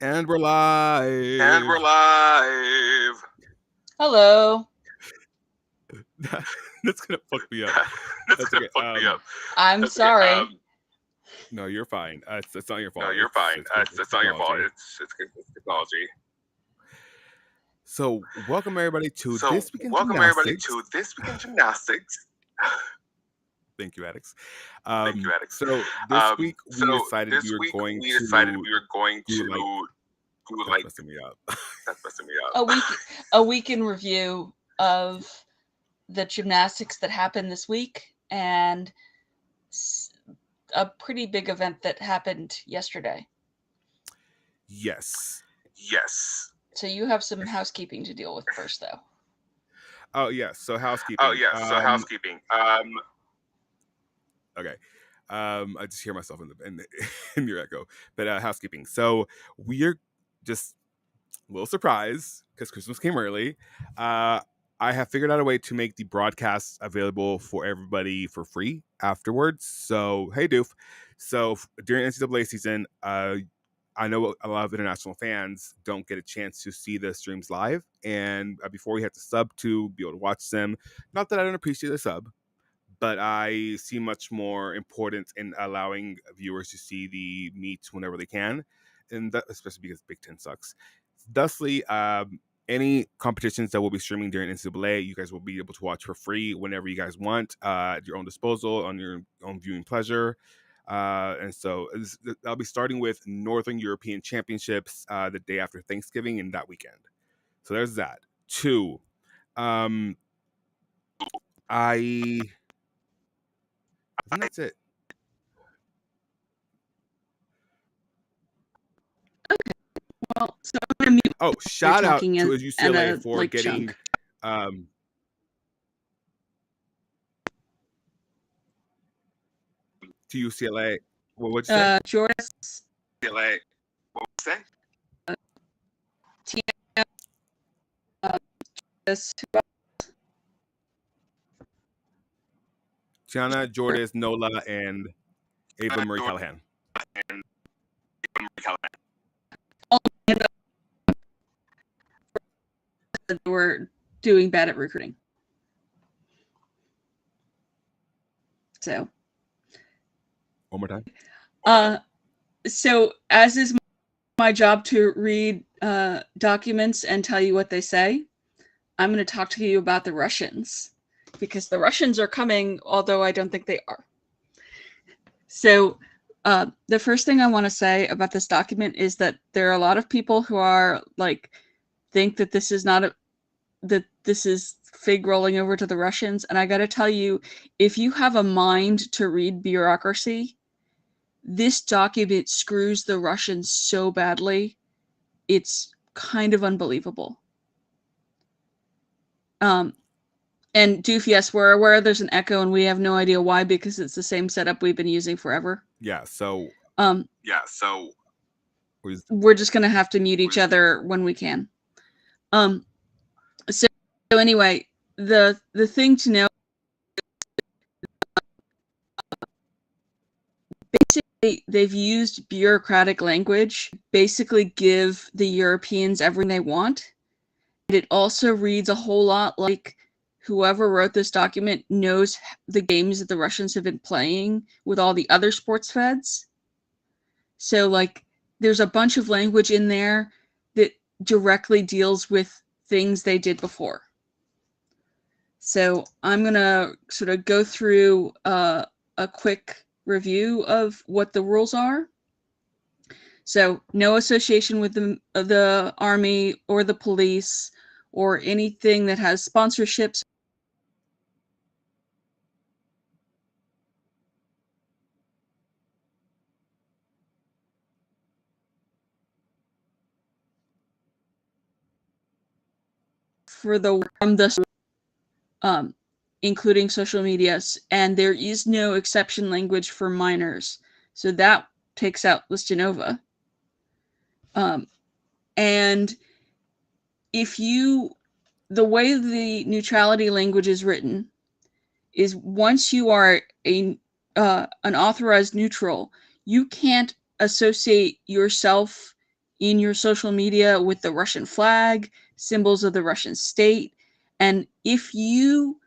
And we're live. And we're live. Hello. That's gonna fuck me up. That's gonna fuck me up. I'm That's sorry. Okay. No, you're fine. It's not your fault. No, you're fine. It's not your fault. It's technology. So welcome everybody to So this week in welcome everybody to this week in gymnastics. Thank you, Adex. Thank you, Adex. So this week we decided we were going to do like that's messing me up. That's messing me up. A week in review of the gymnastics that happened this week and a pretty big event that happened yesterday. Yes. So you have some housekeeping to deal with first, though. Oh yeah. So housekeeping. Okay. I just hear myself in your echo. But housekeeping. So we're just a little surprised because Christmas came early. I have figured out a way to make the broadcast available for everybody for free afterwards. So hey, Doof. So during NCAA season, I know a lot of international fans don't get a chance to see the streams live, and before we have to sub to be able to watch them. Not that I don't appreciate the sub, but I see much more importance in allowing viewers to see the meets whenever they can, and that, especially because Big Ten sucks. Thusly, any competitions that we'll be streaming during NCAA, you guys will be able to watch for free whenever you guys want, at your own disposal, on your own viewing pleasure. And so I'll be starting with Northern European Championships the day after Thanksgiving and that weekend. So there's that. 2. I think that's it. Okay. Well, so I'm gonna mute. Oh, shout out to UCLA for getting to UCLA. What'd you say? Jordan. UCLA. What was that? Tiana, Jordis, Nola, and Ava Marie Callahan. We're doing bad at recruiting. So. One more time. So as is my job to read documents and tell you what they say, I'm going to talk to you about the Russians, because the Russians are coming, although I don't think they are. So the first thing I want to say about this document is that there are a lot of people who are think that this is that this is fig rolling over to the Russians. And I got to tell you, if you have a mind to read bureaucracy, this document screws the Russians so badly. It's kind of unbelievable. And Doof, yes, we're aware there's an echo and we have no idea why, because it's the same setup we've been using forever. Yeah, so we're just gonna have to mute each other when we can. So anyway, the thing to know, basically they've used bureaucratic language, basically give the Europeans everything they want. And it also reads a whole lot like whoever wrote this document knows the games that the Russians have been playing with all the other sports feds. So there's a bunch of language in there that directly deals with things they did before. So I'm going to sort of go through a quick review of what the rules are. So no association with the army or the police or anything that has sponsorships. Including social medias, and there is no exception language for minors, so that takes out Listinova. And the way the neutrality language is written is once you are an authorized neutral, you can't associate yourself in your social media with the Russian flag, symbols of the Russian state. And if you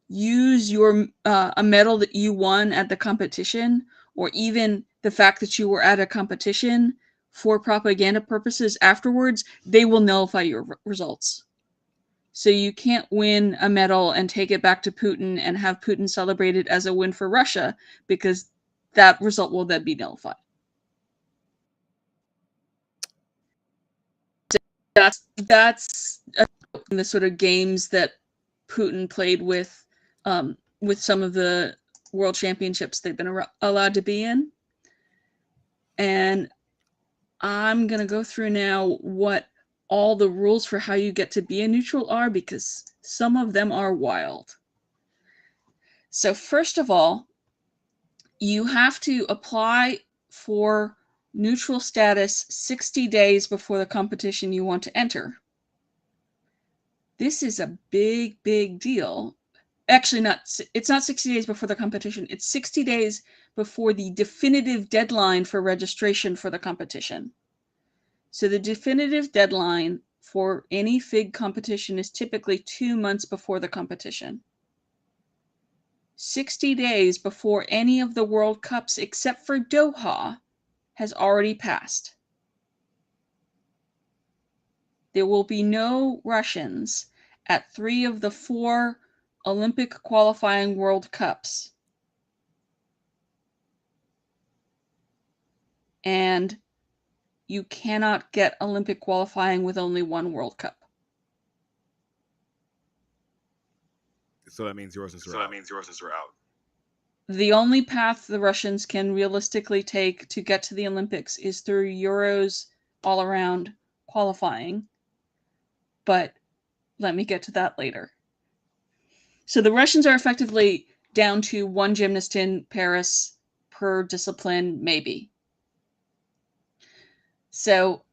use your a medal that you won at the competition, or even the fact that you were at a competition for propaganda purposes afterwards, they will nullify your results. So you can't win a medal and take it back to Putin and have Putin celebrate it as a win for Russia, because that result will then be nullified. That's the sort of games that Putin played with some of the world championships they've been allowed to be in. And I'm going to go through now what all the rules for how you get to be a neutral are, because some of them are wild. So first of all, you have to apply for neutral status 60 days before the competition you want to enter. This is a big, big deal. Actually, it's not 60 days before the competition. It's 60 days before the definitive deadline for registration for the competition. So the definitive deadline for any FIG competition is typically 2 months before the competition. 60 days before any of the World Cups except for Doha has already passed. There will be no Russians at 3 of the 4 Olympic qualifying World Cups. And you cannot get Olympic qualifying with only 1 World Cup. So that means yours is out. The only path the Russians can realistically take to get to the Olympics is through Euros all-around qualifying. But let me get to that later. So the Russians are effectively down to 1 gymnast in Paris per discipline, maybe. So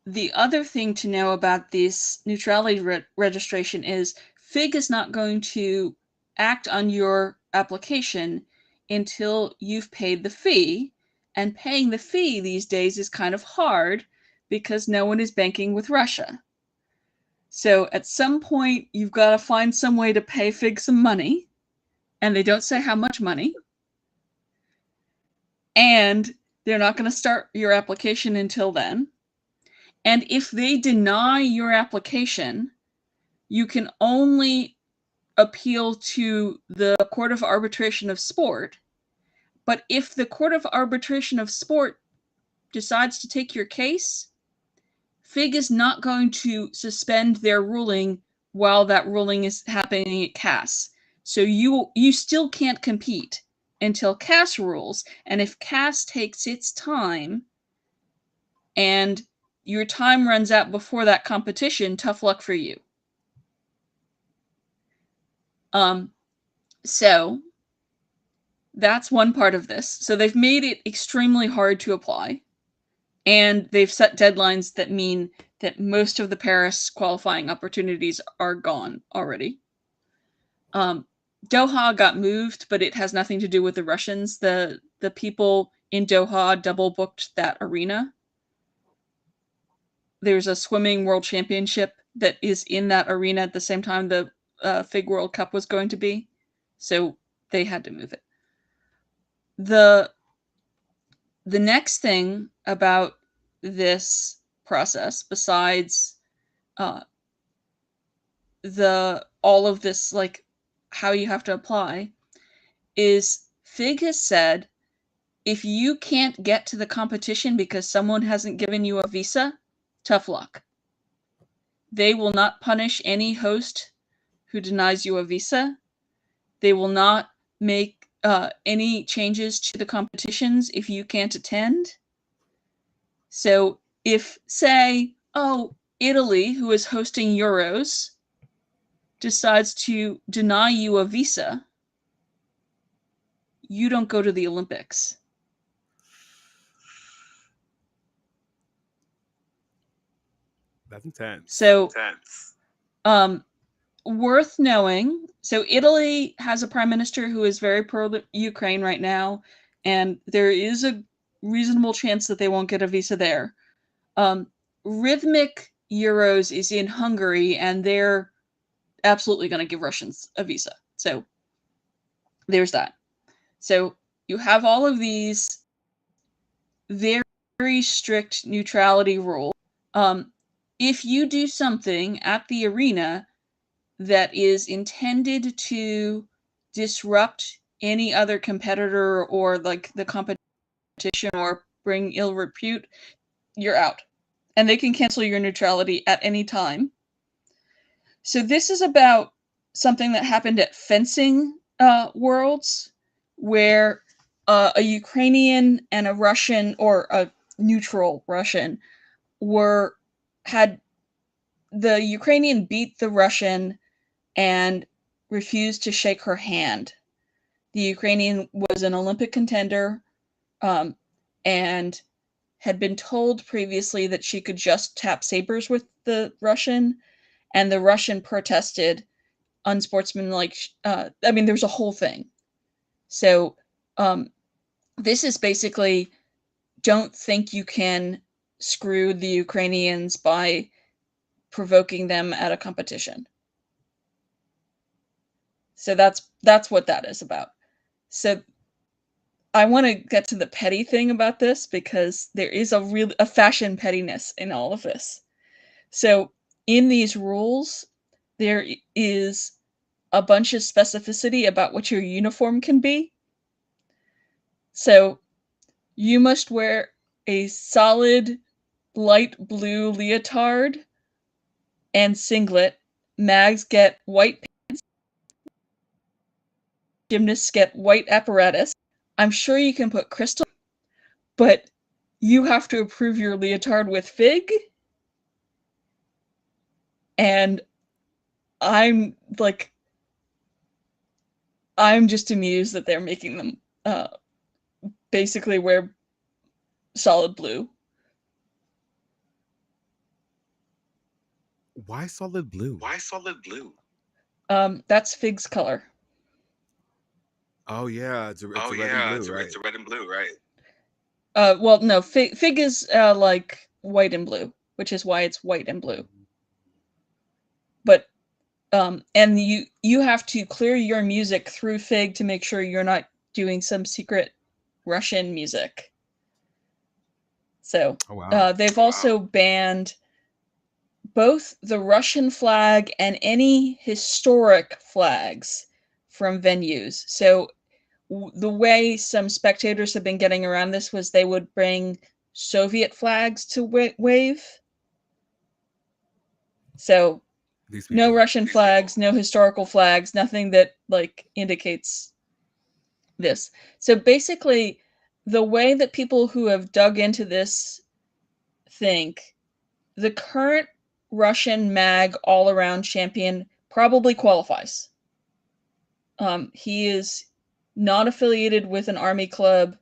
the other thing to know about this neutrality registration is FIG is not going to act on your application until you've paid the fee. And paying the fee these days is kind of hard because no one is banking with Russia. So at some point, you've got to find some way to pay FIG some money. And they don't say how much money. And they're not going to start your application until then. And if they deny your application, you can only appeal to the Court of Arbitration of Sport. But if the Court of Arbitration of Sport decides to take your case, FIG is not going to suspend their ruling while that ruling is happening at CAS. So you still can't compete until CAS rules. And if CAS takes its time and your time runs out before that competition, tough luck for you. So that's one part of this. So they've made it extremely hard to apply. And they've set deadlines that mean that most of the Paris qualifying opportunities are gone already. Doha got moved, but it has nothing to do with the Russians. The people in Doha double booked that arena. There's a swimming world championship that is in that arena at the same time the FIG World Cup was going to be. So they had to move it. The next thing about this process, besides all of this, like how you have to apply, is FIG has said if you can't get to the competition because someone hasn't given you a visa, tough luck. They will not punish any host who denies you a visa. They will not make any changes to the competitions if you can't attend. So if, say, Italy, who is hosting Euros, decides to deny you a visa, you don't go to the Olympics. That's intense. So, worth knowing. So Italy has a prime minister who is very pro-Ukraine right now, and there is a reasonable chance that they won't get a visa there. Rhythmic Euros is in Hungary, and they're absolutely going to give Russians a visa. So there's that. So you have all of these very, very strict neutrality rules. If you do something at the arena that is intended to disrupt any other competitor or like the competition or bring ill repute, you're out. And they can cancel your neutrality at any time. So this is about something that happened at fencing worlds, where a Ukrainian and a Russian, or a neutral Russian, had the Ukrainian beat the Russian and refused to shake her hand. The Ukrainian was an Olympic contender, and had been told previously that she could just tap sabers with the Russian, and the Russian protested unsportsmanlike. There's a whole thing. So this is basically, don't think you can screw the Ukrainians by provoking them at a competition. So that's what that is about. So I want to get to the petty thing about this, because there is a fashion pettiness in all of this. So in these rules, there is a bunch of specificity about what your uniform can be. So you must wear a solid light blue leotard and singlet. Mags get white pants. Gymnasts get white apparatus. I'm sure you can put crystal, but you have to approve your leotard with fig. And I'm just amused that they're making them basically wear solid blue. Why solid blue? Why solid blue? That's fig's color. Oh yeah, it's a red and blue, right? It's a red and blue, right? Well, no, fig is like white and blue, which is why it's white and blue. But and you have to clear your music through fig to make sure you're not doing some secret Russian music. So they've also banned both the Russian flag and any historic flags from venues. So the way some spectators have been getting around this was they would bring Soviet flags to wave. So no Russian flags, no historical flags, nothing that indicates this. So basically, the way that people who have dug into this think, the current Russian mag all-around champion probably qualifies. He is not affiliated with an army club.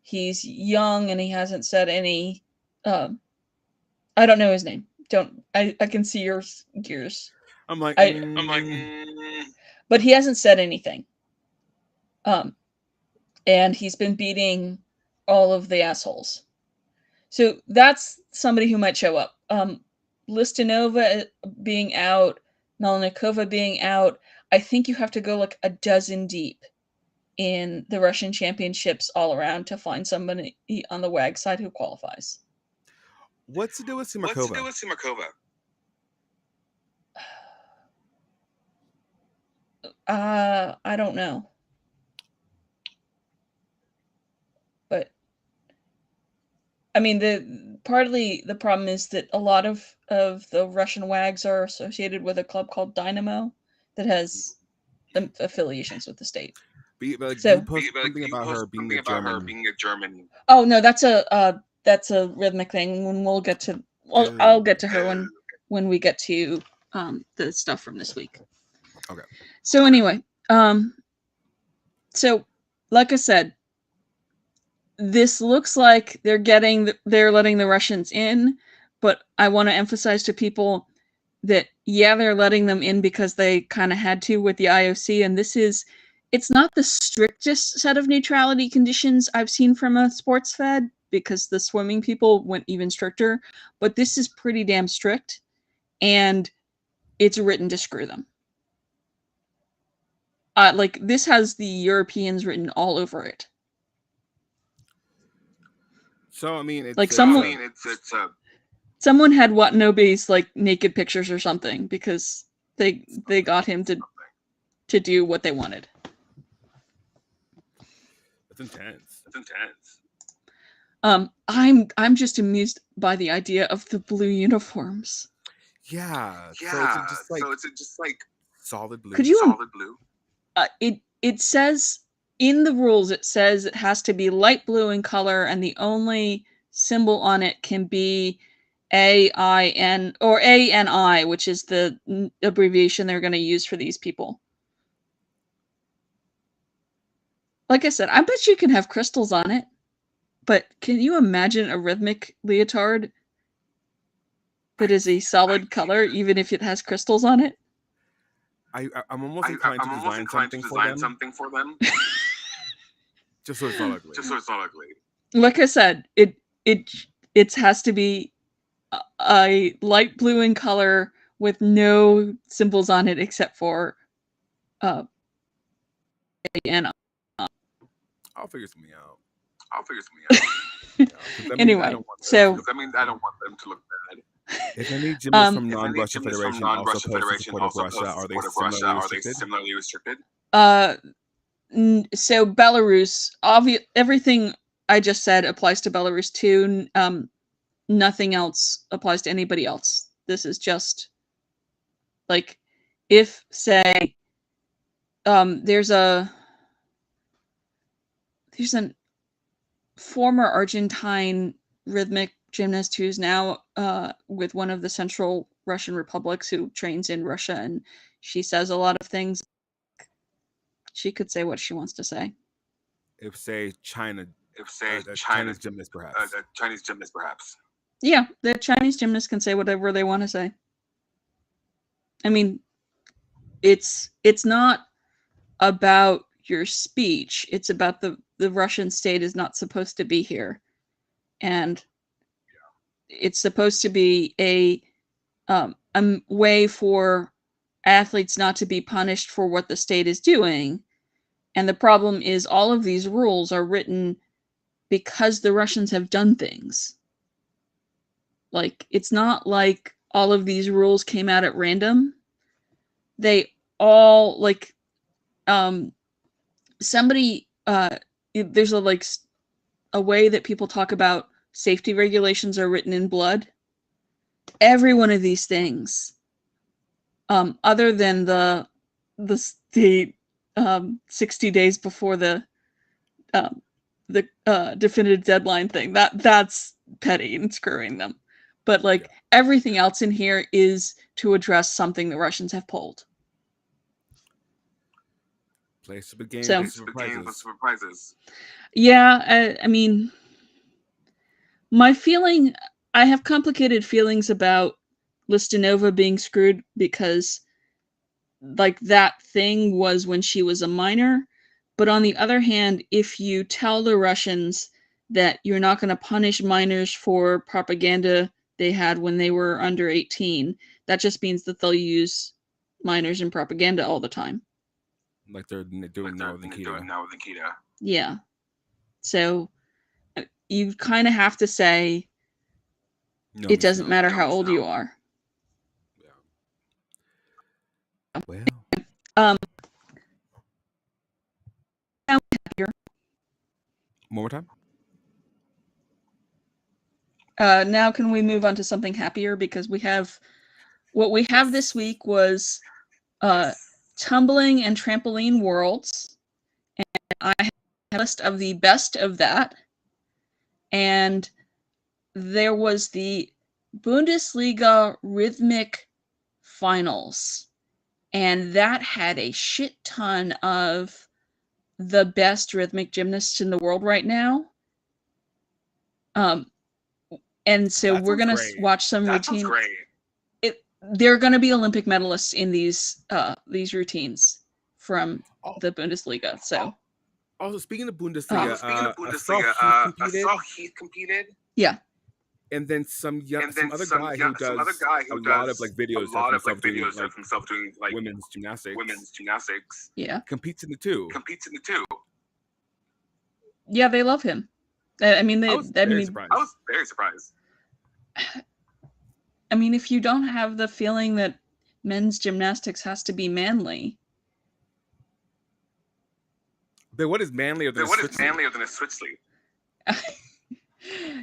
He's young and he hasn't said any. I don't know his name. I can see your gears. I'm like, but he hasn't said anything. And he's been beating all of the assholes. So that's somebody who might show up. Listinova being out, Melnikova being out. I think you have to go like a dozen deep in the Russian championships all around to find somebody on the WAG side who qualifies. What's to do with Simakova? I don't know. But I mean, partly the problem is that a lot of the Russian WAGs are associated with a club called Dynamo that has affiliations with the state. You post something about her being a German. Oh no, that's a rhythmic thing. When we'll get to, I'll get to her when we get to the stuff from this week. Okay. So anyway, so like I said, this looks like they're letting the Russians in, but I want to emphasize to people that they're letting them in because they kind of had to with the IOC, and it's not the strictest set of neutrality conditions I've seen from a sports fed, because the swimming people went even stricter, but this is pretty damn strict, and it's written to screw them. Like, this has the Europeans written all over it. So I mean, it's like someone had Watanabe's like naked pictures or something because they got him to do what they wanted. That's intense. I'm just amused by the idea of the blue uniforms. Yeah. So it's just like solid blue. Could you solid blue? It says in the rules, it says it has to be light blue in color, and the only symbol on it can be AIN or ANI, which is the abbreviation they're going to use for these people. Like I said, I bet you can have crystals on it, but can you imagine a rhythmic leotard that is a solid color, even if it has crystals on it? I'm almost inclined to design something for them. Just so it's not ugly. Like I said, it has to be a light blue in color with no symbols on it except for and I'll figure something out. Yeah, anyway, I don't want them to look bad. If any gymnasts from non-Russia Federation also post in support of Russia, are they similarly restricted? So Belarus, everything I just said applies to Belarus too. Nothing else applies to anybody else. This is just like, if say there's a former Argentine rhythmic gymnast who's now with one of the Central Russian republics who trains in Russia, and she says a lot of things. She could say what she wants to say. If say Chinese gymnast perhaps. Yeah, the Chinese gymnast can say whatever they want to say. I mean, it's not about your speech. It's about the Russian state is not supposed to be here, and it's supposed to be a way for athletes not to be punished for what the state is doing. And the problem is all of these rules are written because the Russians have done things. Like, it's not like all of these rules came out at random. They all, like, somebody, there's a way that people talk about safety regulations are written in blood. Every one of these things, other than the 60 days before the definitive deadline thing, that's petty and screwing them. But everything else in here is to address something the Russians have pulled. Play stupid games with surprises. Yeah, I mean, I have complicated feelings about Listinova being screwed because that thing was when she was a minor. But on the other hand, if you tell the Russians that you're not going to punish minors for propaganda they had when they were under 18, that just means that they'll use minors in propaganda all the time. Like they're doing now with Nikita. Yeah. So you kind of have to say it doesn't matter how old you are. Yeah. Well. One more time. Now can we move on to something happier, because what we have this week was tumbling and trampoline worlds, and I have a list of the best of that. And there was the Bundesliga rhythmic finals, and that had a shit ton of the best rhythmic gymnasts in the world right now. And so we're gonna watch some routines. They're gonna be Olympic medalists in these routines from the Bundesliga. So Also, speaking of Oh. Bundesliga, I saw Heath competed. Yeah. And then some other guy who does a lot of like videos of himself doing like women's gymnastics. Yeah. Competes in the two. Yeah, they love him. I mean, I was very surprised. I mean, if you don't have the feeling that men's gymnastics has to be manly. But what is manlier than a Switch league?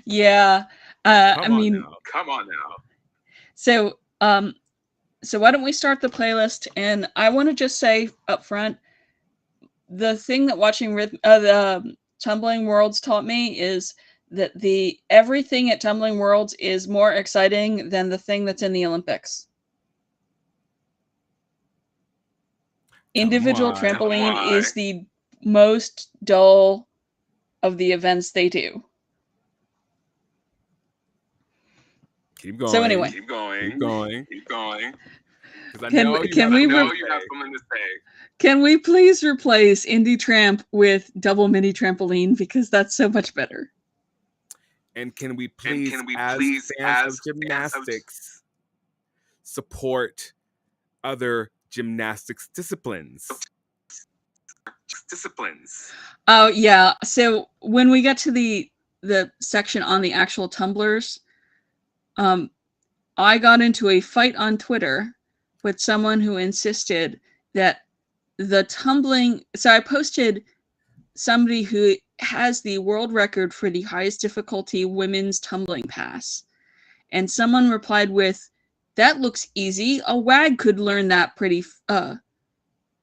Yeah. Come on now. So why don't we start the playlist? And I want to just say up front, the thing that watching the Tumbling Worlds taught me is that everything at Tumbling Worlds is more exciting than the thing that's in the Olympics. Individual trampoline is the most dull of the events they do. Keep going. So anyway, keep going. Because I Can know we- you can have we something to say. can we please replace Indie Tramp with Double Mini Trampoline, because that's so much better. And can we please, as fans of gymnastics, support other gymnastics disciplines? Oh yeah. So when we get to the section on the actual tumblers, I got into a fight on Twitter with someone who insisted that the tumbling. So I posted somebody who has the world record for the highest difficulty women's tumbling pass, and someone replied with, "That looks easy. A wag could learn that pretty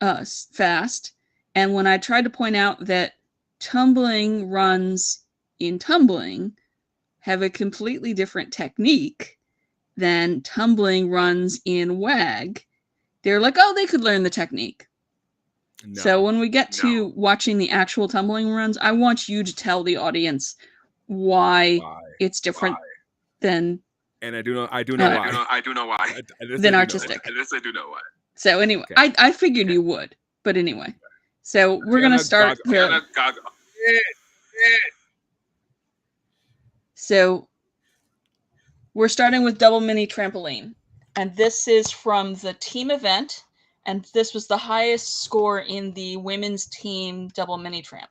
fast." And when I tried to point out that tumbling runs in tumbling have a completely different technique than tumbling runs in wag, they're like, oh, they could learn the technique. No. So when we get to watching the actual tumbling runs, I want you to tell the audience why it's different than. And I do know why. Than artistic. This I do know why. So anyway, okay. I figured you would, but anyway. So we're gonna start So we're starting with Double Mini Trampoline, and this is from the team event, and this was the highest score in the women's team Double Mini Tramp.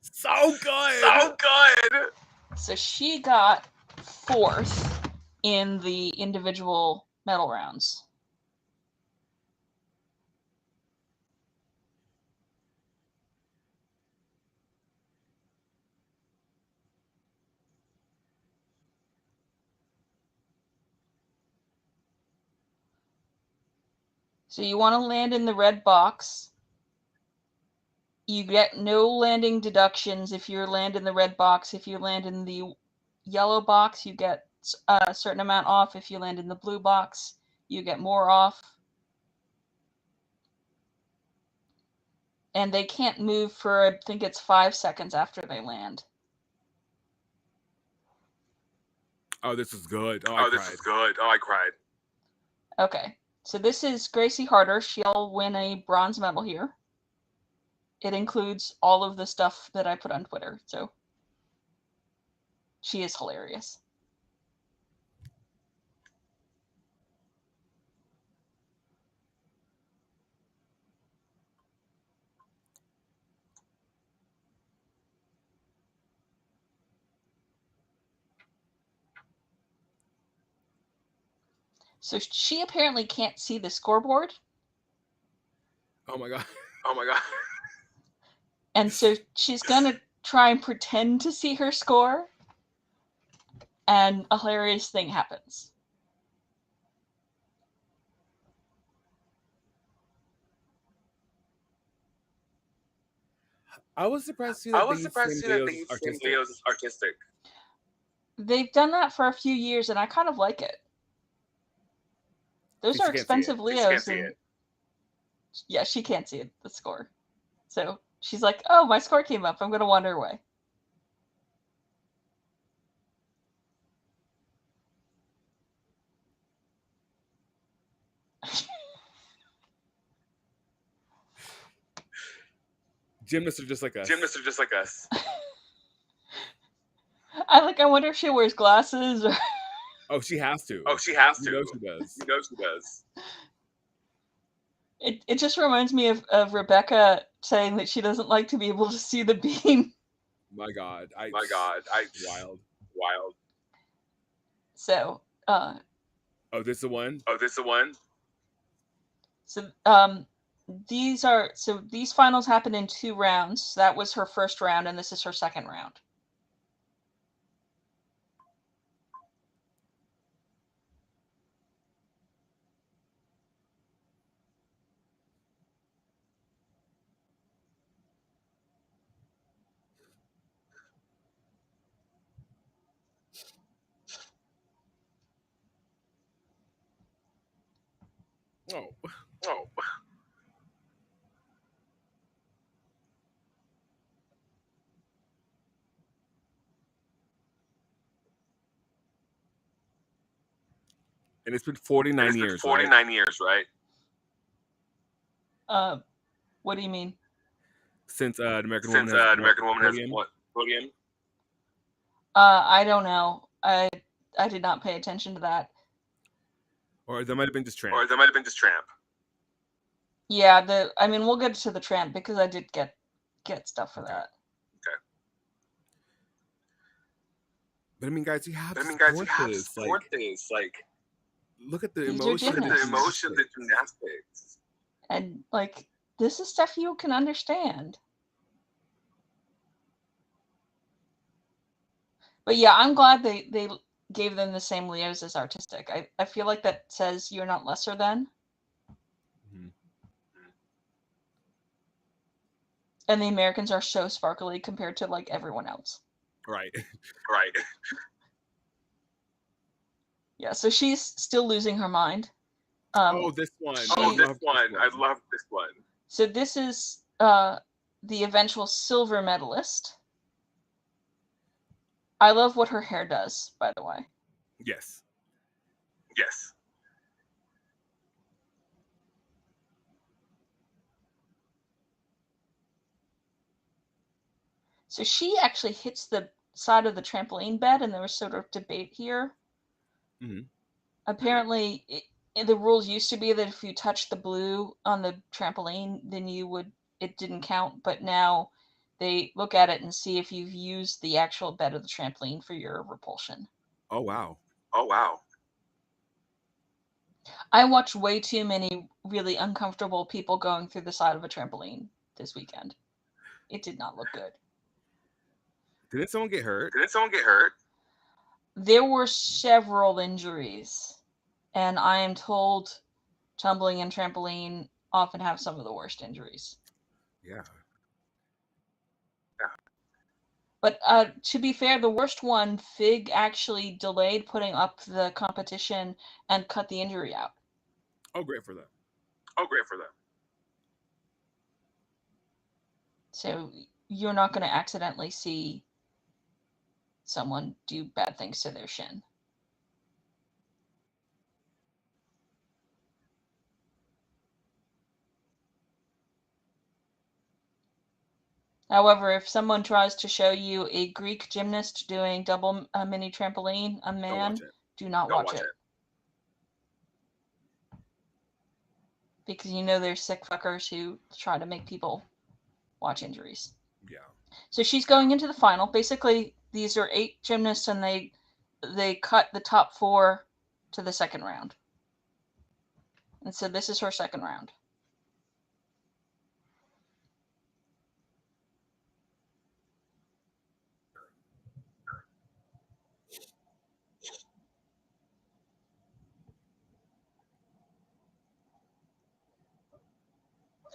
So good. So she got 4th in the individual medal rounds. So you want to land in the red box. You get no landing deductions if you land in the red box. If you land in the yellow box, you get a certain amount off. If you land in the blue box, you get more off. And they can't move for, I think it's 5 seconds after they land. Oh, this is good. I cried. Okay. So this is Gracie Harder. She'll win a bronze medal here. It includes all of the stuff that I put on Twitter. So she is hilarious. So she apparently can't see the scoreboard. Oh my god. And so she's gonna try and pretend to see her score, and a hilarious thing happens. I was surprised to see that they use Leo's artistic. They've done that for a few years, and I kind of like it. Those are expensive Leos, and yeah, she can't see the score. So she's like, "Oh, my score came up. I'm gonna wander away." Gymnasts are just like us. Gymnasts are just like us. I wonder if she wears glasses or. Oh, she has to. Oh, she has to. You know she does. You know she does. It just reminds me of Rebecca saying that she doesn't like to be able to see the beam. My God. Wild. So, oh, this is the one? Oh, this is the one? So, these finals happened in 2 rounds. So that was her first round, and this is her second round. Oh. And it's been 49 years. 49 years, right? What do you mean? Since the American Since woman has the American woman podium? has what podium? I don't know. I did not pay attention to that. Or that might have been just Tramp. Yeah, I mean, we'll get to the Tramp because I did get stuff for that. Okay. But I mean, guys, you have to support this. Like, look at the These are emotion. gymnasts. the emotion of the gymnastics. And like, this is stuff you can understand. But yeah, I'm glad they gave them the same Leos as artistic. I feel like that says you're not lesser than. Mhm. And the Americans are so sparkly compared to like everyone else. Right. Right. Yeah, so she's still losing her mind. Oh, this one. I love this one. So this is the eventual silver medalist. I love what her hair does, by the way. Yes. So she actually hits the side of the trampoline bed, and there was sort of debate here. Mm-hmm. Apparently, the rules used to be that if you touched the blue on the trampoline, then it didn't count. But now they look at it and see if you've used the actual bed of the trampoline for your repulsion. Oh, wow. I watched way too many really uncomfortable people going through the side of a trampoline this weekend. It did not look good. Didn't someone get hurt? There were several injuries, and I am told tumbling and trampoline often have some of the worst injuries. Yeah. But to be fair, the worst one, Fig actually delayed putting up the competition and cut the injury out. Oh, great for them. So you're not going to accidentally see someone do bad things to their shin. However, if someone tries to show you a Greek gymnast doing double mini trampoline, a man, do not watch it. Because you know there's sick fuckers who try to make people watch injuries. Yeah. So she's going into the final. Basically, these are 8 gymnasts, and they cut the top 4 to the second round. And so this is her second round.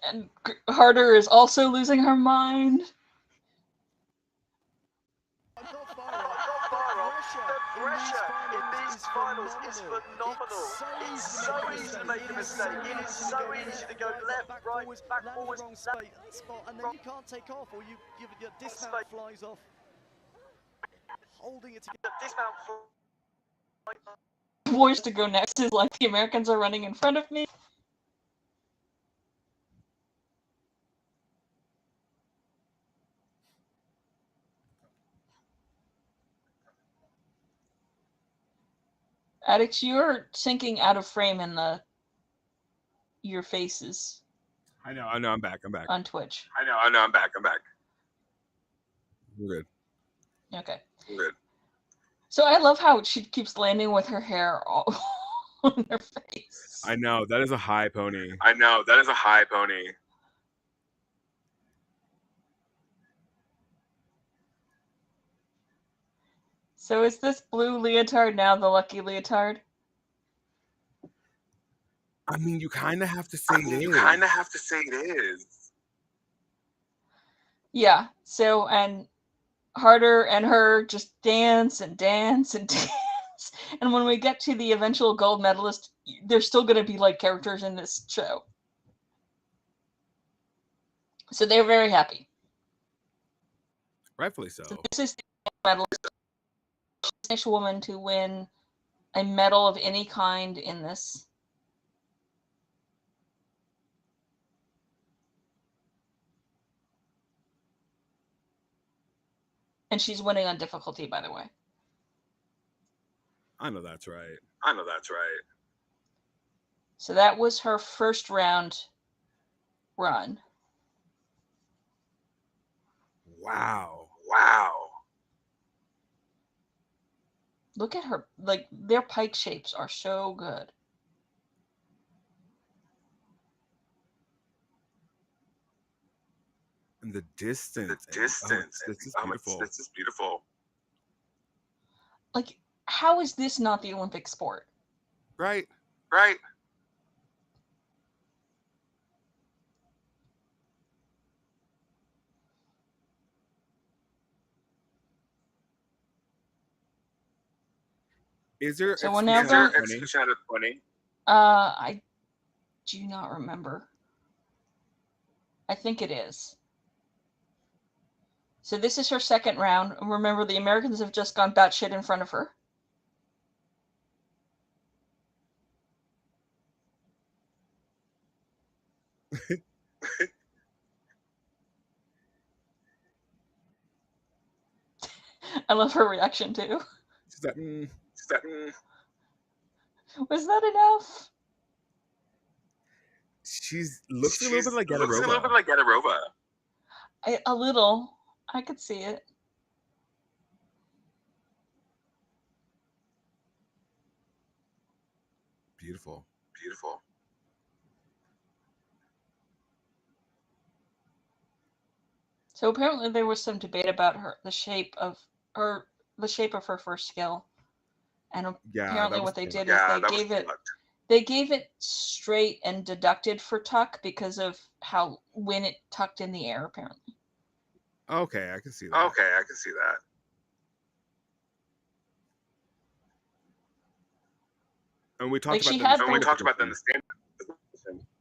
And Harder is also losing her mind. The pressure in these finals is phenomenal. It's so easy to make a mistake. It is so easy to go left, right, back, forward, spot, and then you can't take off, or your dismount flies off. Holding it together. Dismount. Boys to go next is like the Americans are running in front of me. Adex, you're sinking out of frame in your faces. I know. I'm back. On Twitch. I know. I'm back. We're good. Okay. I'm good. So I love how she keeps landing with her hair all on her face. I know. That is a high pony. So is this blue leotard now the lucky leotard? I mean, you kind of have to say it is. Yeah. So, and Harder and her just dance and dance and dance. And when we get to the eventual gold medalist, there's still going to be like characters in this show. So they're very happy. Rightfully so. So this is the medalist, Spanish woman to win a medal of any kind in this. And she's winning on difficulty, by the way. I know that's right. So that was her first round run. Wow. Look at her. Like, their pike shapes are so good. And the distance. This is beautiful. Like, how is this not the Olympic sport? Right. Is there So we're now execution out of 20? I do not remember. I think it is. So this is her second round. Remember, the Americans have just gone batshit in front of her. I love her reaction too. She's like, Was that enough? She looks a little bit like Gadarova. A little. I could see it. Beautiful. So apparently there was some debate about the shape of her first skill, and apparently what they did is they gave it straight and deducted for tuck because of how when it tucked in the air. Apparently. Okay, I can see that. And we talked about that in the standard.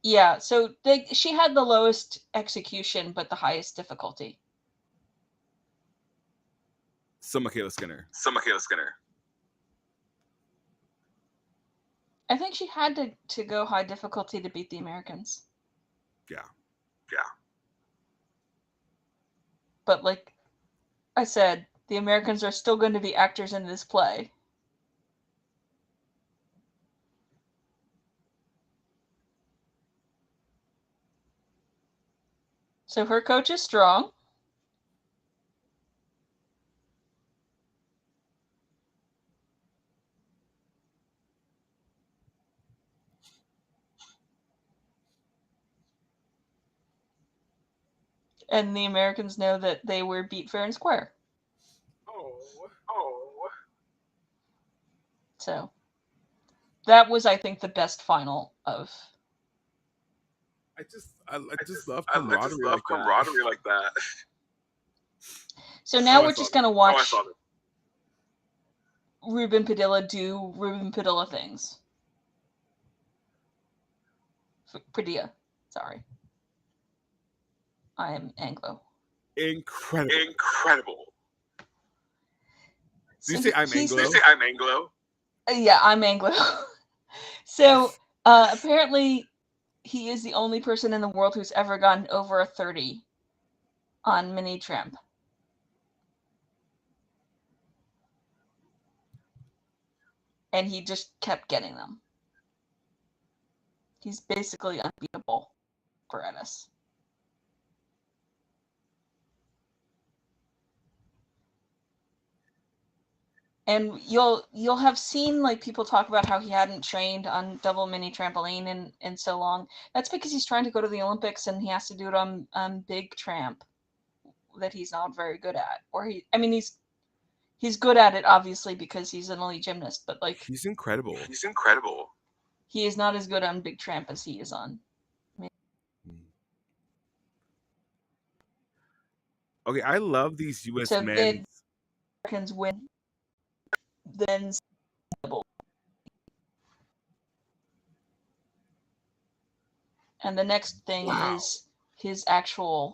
Yeah, so she had the lowest execution, but the highest difficulty. So Michaela Skinner. I think she had to go high difficulty to beat the Americans. Yeah. But like I said, the Americans are still going to be actors in this play. So her coach is strong. And the Americans know that they were beat fair and square. So that was, I think, the best final of. I just love camaraderie like that. So now we're just gonna watch Ruben Padilla do Ruben Padilla things. Padilla, sorry. I am Anglo. Incredible. Do you say I'm Anglo? Yeah, I'm Anglo. So apparently he is the only person in the world who's ever gotten over a 30 on mini tramp. and he just kept getting them. He's basically unbeatable for Adex. And you'll have seen like people talk about how he hadn't trained on double mini trampoline in so long. That's because he's trying to go to the Olympics and he has to do it on big tramp that he's not very good at. Or he's good at it obviously because he's an elite gymnast, but like He's incredible. He's incredible. he is not as good on big tramp as he is on. Okay, I love these U.S. So men. Americans win the men's double. And the next thing is his actual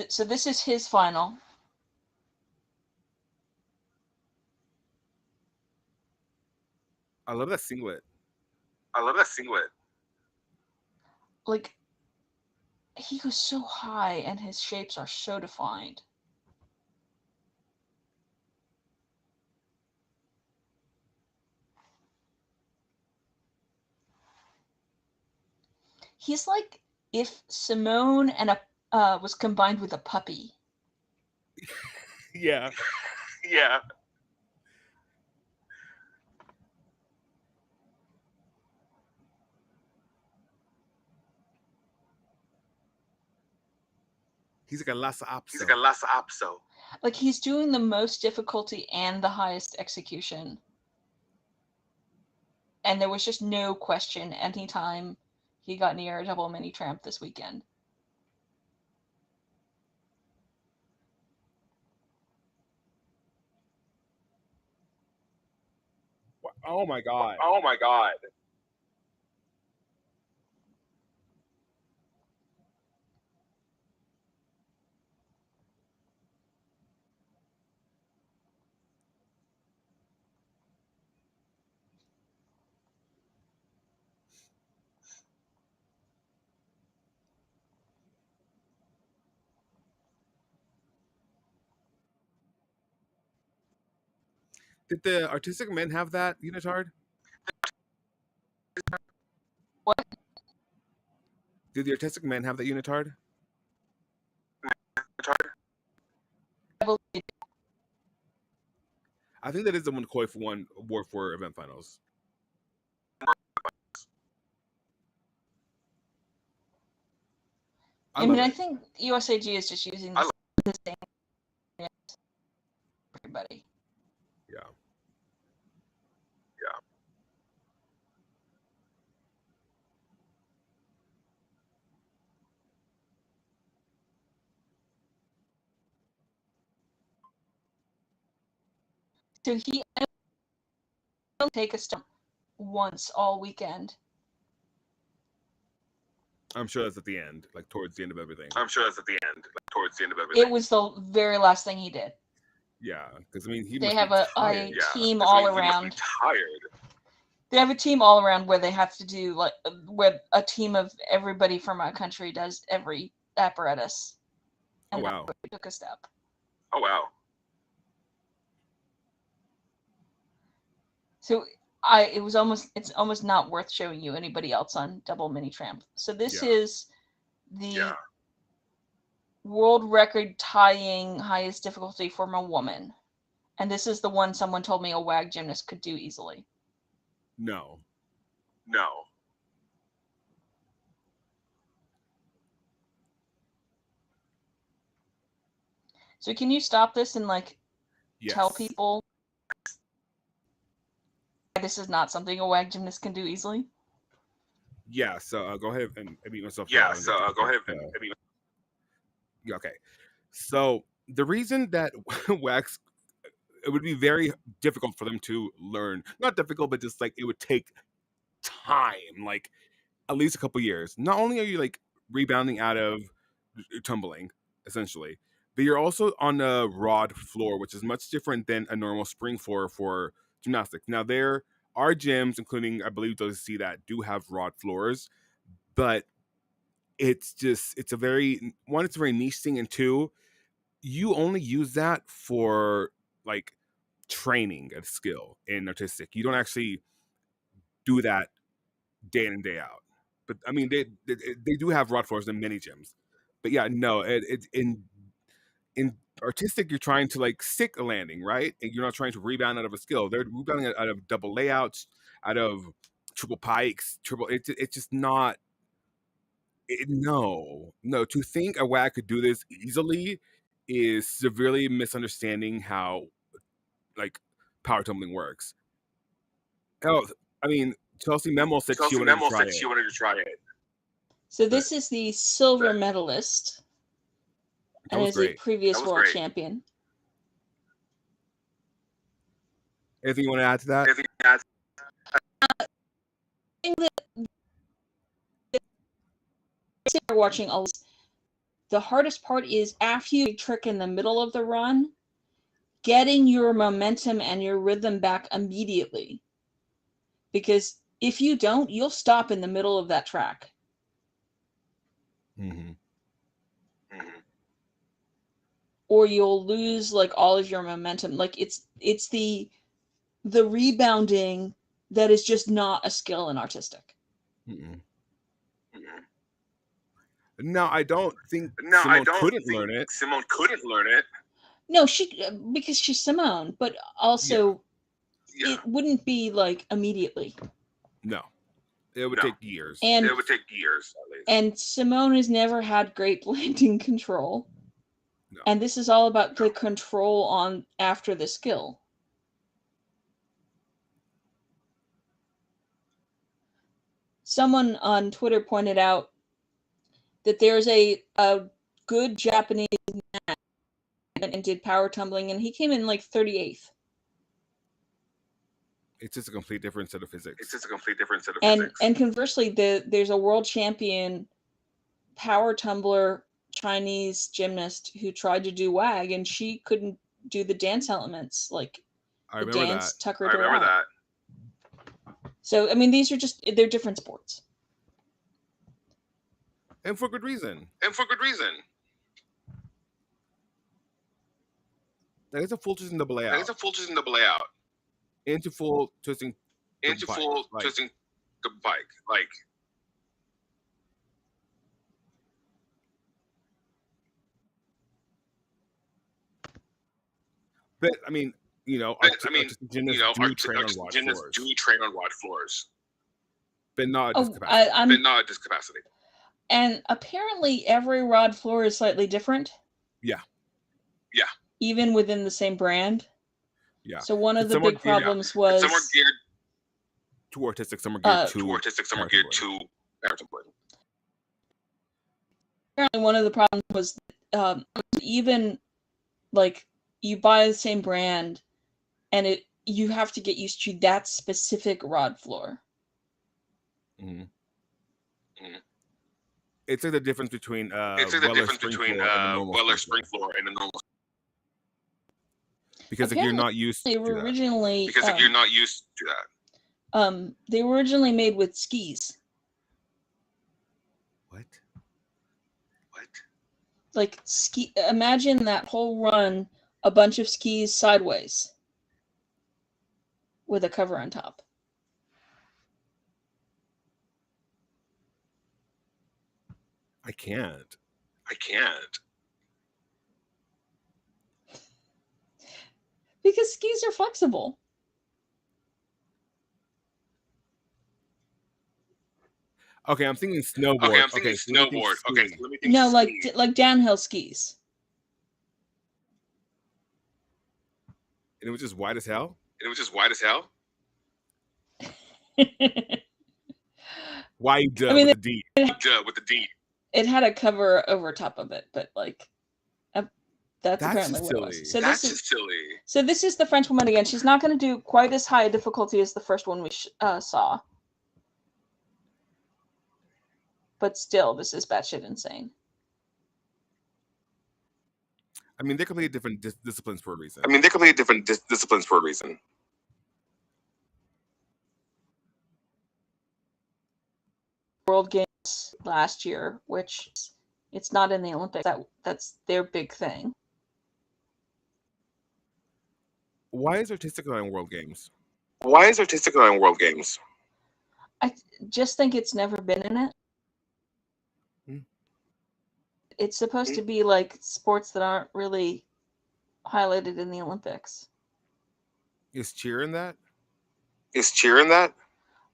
so this is his final. I love that singlet. Like, he goes so high and his shapes are so defined. He's like if Simone and a was combined with a puppy. Yeah. Yeah. He's like a Lhasa Apso. Like he's doing the most difficulty and the highest execution. And there was just no question anytime he got near a double mini tramp this weekend. Oh my god. Oh my god. Did the artistic men have that unitard? What? Did the artistic men have that unitard? I think that is the one Coif wore for event finals. I mean, I think USAG is just using the same for everybody. Yeah. So he only take a step once all weekend. I'm sure that's at the end, like towards the end of everything. It was the very last thing he did. Yeah, because I mean, they have a team all around. Tired. They have a team all around where they have to do like where a team of everybody from our country does every apparatus. And wow! He took a step. Oh wow! So it's almost not worth showing you anybody else on double mini tramp. So this is the world record tying highest difficulty from a woman, and this is the one someone told me a WAG gymnast could do easily. No. So can you stop this and tell people this is not something a WAG gymnast can do easily? Yeah, so go ahead and mute myself. Yeah, so go ahead and mute. Yeah, okay. So the reason that WAGs, it would be very difficult for them to learn. Not difficult, but just like it would take time, like at least a couple years. Not only are you like rebounding out of tumbling, essentially, but you're also on a rod floor, which is much different than a normal spring floor for gymnastics. Now, there are gyms, including, I believe, WC, that do have rod floors, but it's a very niche thing, and two, you only use that for like training a skill in artistic. You don't actually do that day in and day out. But I mean, they do have rod floors in many gyms. But yeah, no, it's in artistic, you're trying to like stick a landing, right? And you're not trying to rebound out of a skill. They're rebounding out of double layouts, out of triple pikes, It's just not. No. To think a WAG could do this easily is severely misunderstanding how like power tumbling works. Oh, I mean, Chelsea Memo said she wanted to try it. So this is the silver medalist, and is a previous world champion. Anything you want to add to that? Watching all this, the hardest part is after you trick in the middle of the run, getting your momentum and your rhythm back immediately. Because if you don't, you'll stop in the middle of that track. Mm-hmm. Or you'll lose like all of your momentum. Like it's the rebounding that is just not a skill in artistic. Mm-mm. No, I don't think Simone couldn't learn it. No, because she's Simone, but also it wouldn't be like immediately. No. It would take years. And It would take years at least. And Simone has never had great landing control. No. And this is all about the control on after the skill. Someone on Twitter pointed out that there's a good Japanese man and did power tumbling, and he came in like 38th. It's just a complete different set of physics. And conversely, there's a world champion power tumbler Chinese gymnast who tried to do WAG, and she couldn't do the dance elements like I the remember dance that. Tucker that. So I mean, they're different sports, and for good reason. That is a full twisting double layout. Into full twisting. Twisting the bike. Like. But I mean, artistic gymnasts do train on wide floors. But not at this capacity. And apparently every rod floor is slightly different. Yeah. Even within the same brand. Yeah. So one of the big problems was some are geared to artistic, some are geared to power tumbling. Apparently one of the problems was even like you buy the same brand and you have to get used to that specific rod floor. Mm-hmm. It's like the difference between Weller spring floor and a normal. Because if you're not used to that. They were originally made with skis. What? Like imagine that whole run, a bunch of skis sideways with a cover on top. I can't. Because skis are flexible. Okay, I'm thinking snowboard. Okay, let me think. No, like downhill skis. And it was just wide as hell? Wide with the D. It had a cover over top of it, but like that's apparently what it was. So that's just silly. So this is the French woman again. She's not going to do quite as high a difficulty as the first one we saw. But still, this is batshit insane. I mean, they're completely different disciplines for a reason. World Games last year, which it's not in the Olympics. That's their big thing. Why is Artistica in World Games? Why is Artistica in World Games? I just think it's never been in it. Hmm. It's supposed to be like sports that aren't really highlighted in the Olympics. Is cheer in that? Is cheer in that?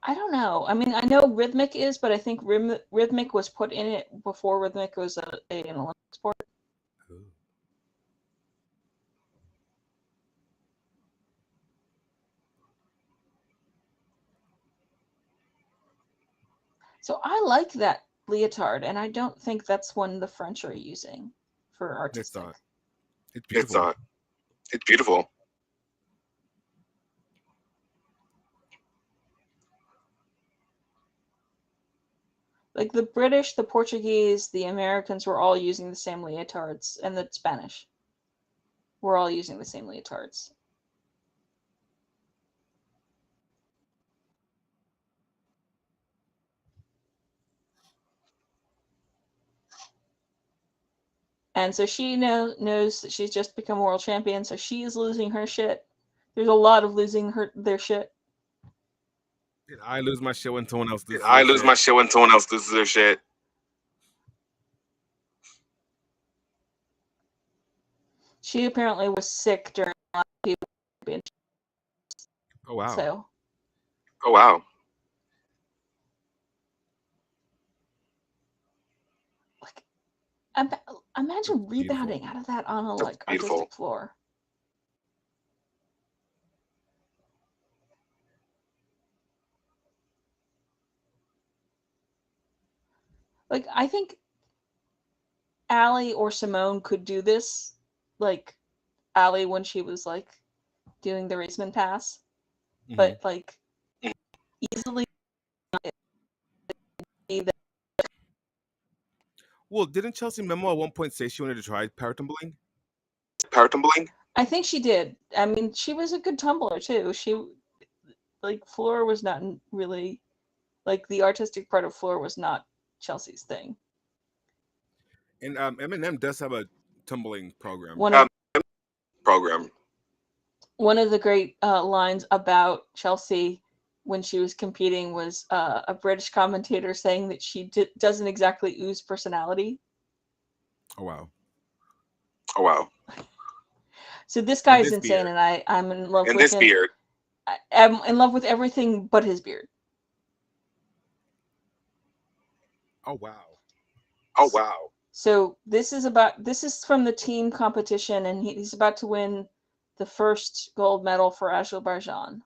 I don't know. I mean, I know rhythmic is, but I think rhythmic was put in it before rhythmic was an Olympic sport. Ooh. So I like that leotard, and I don't think that's one the French are using for It's artistic. not. It's It's beautiful. not. It's beautiful. Like the British, the Portuguese, the Americans were all using the same leotards, and the Spanish were all using the same leotards. And so she knows that she's just become world champion, so she is losing her shit. There's a lot of losing their shit. And I lose my shit when someone else loses I their lose shit. my shit when someone else loses their shit. She apparently was sick during the championship. Oh wow. So Oh wow. like imagine rebounding out of that on a like beautiful. artistic floor. Like I think Allie or Simone could do this. Like Allie when she was like doing the Raceman pass. Mhm. But like easily Well, didn't Chelsea Memo at one point say she wanted to try power tumbling? Power tumbling? I think she did. I mean, she was a good tumbler too. She like floor was not really like the artistic part of floor was not Chelsea's thing. And Eminem does have a tumbling program. One of the great lines about Chelsea when she was competing was a British commentator saying that she doesn't exactly ooze personality. Oh wow. Oh wow. So this guy And is this insane, beard. and I'm in love And with this him. beard. I'm in love with everything but his beard. Oh wow. Oh wow. So this is from the team competition, and he's about to win the first gold medal for Azerbaijan.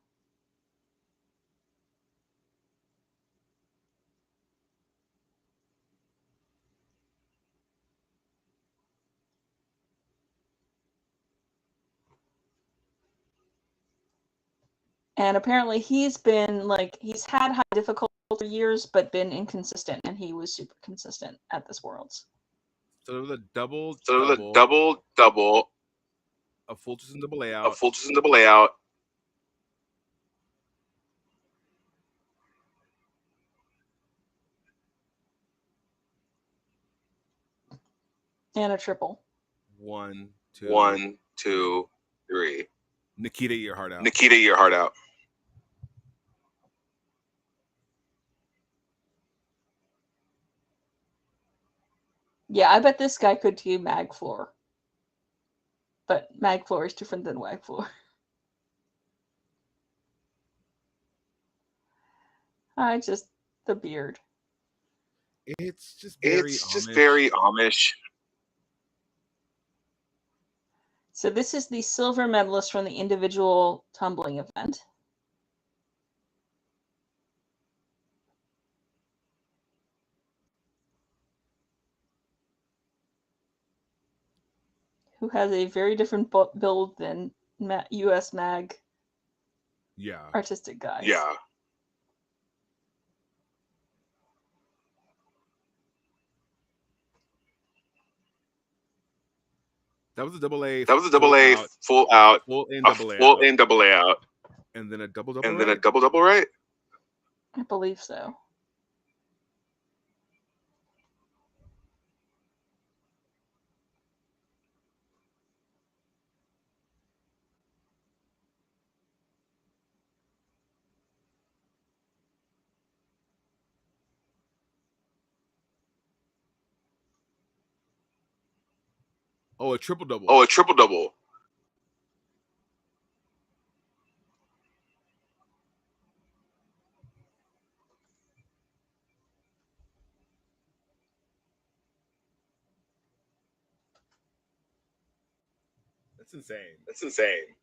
And apparently he's had high difficulty for years, but been inconsistent, and he was super consistent at this Worlds. So the double, double, a full twist and double a layout, full twist and double layout, and a triple. 1, 2, 1, 2, 3. Nikita, eat your heart out. Nikita, eat your heart out. Yeah, I bet this guy could do mag floor. But mag floor is different than wag floor. Just the beard. It's just very It's Amish. just very Amish. So this is the silver medalist from the individual tumbling event. Who has a very different build than US mag artistic guys. Yeah. That was a double A. That was a double A full out, full in a double A full out, in double A out, and then a double and right? then a double right. I believe so. Oh, a triple double. Oh, a triple double. That's insane. That's insane.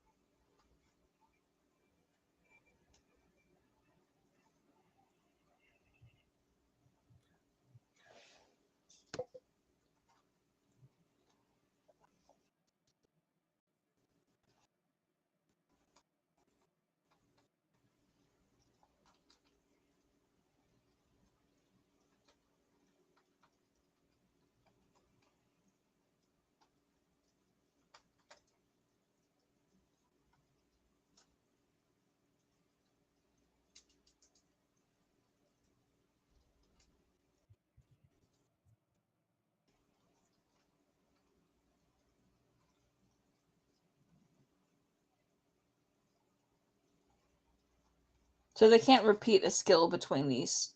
So they can't repeat a skill between these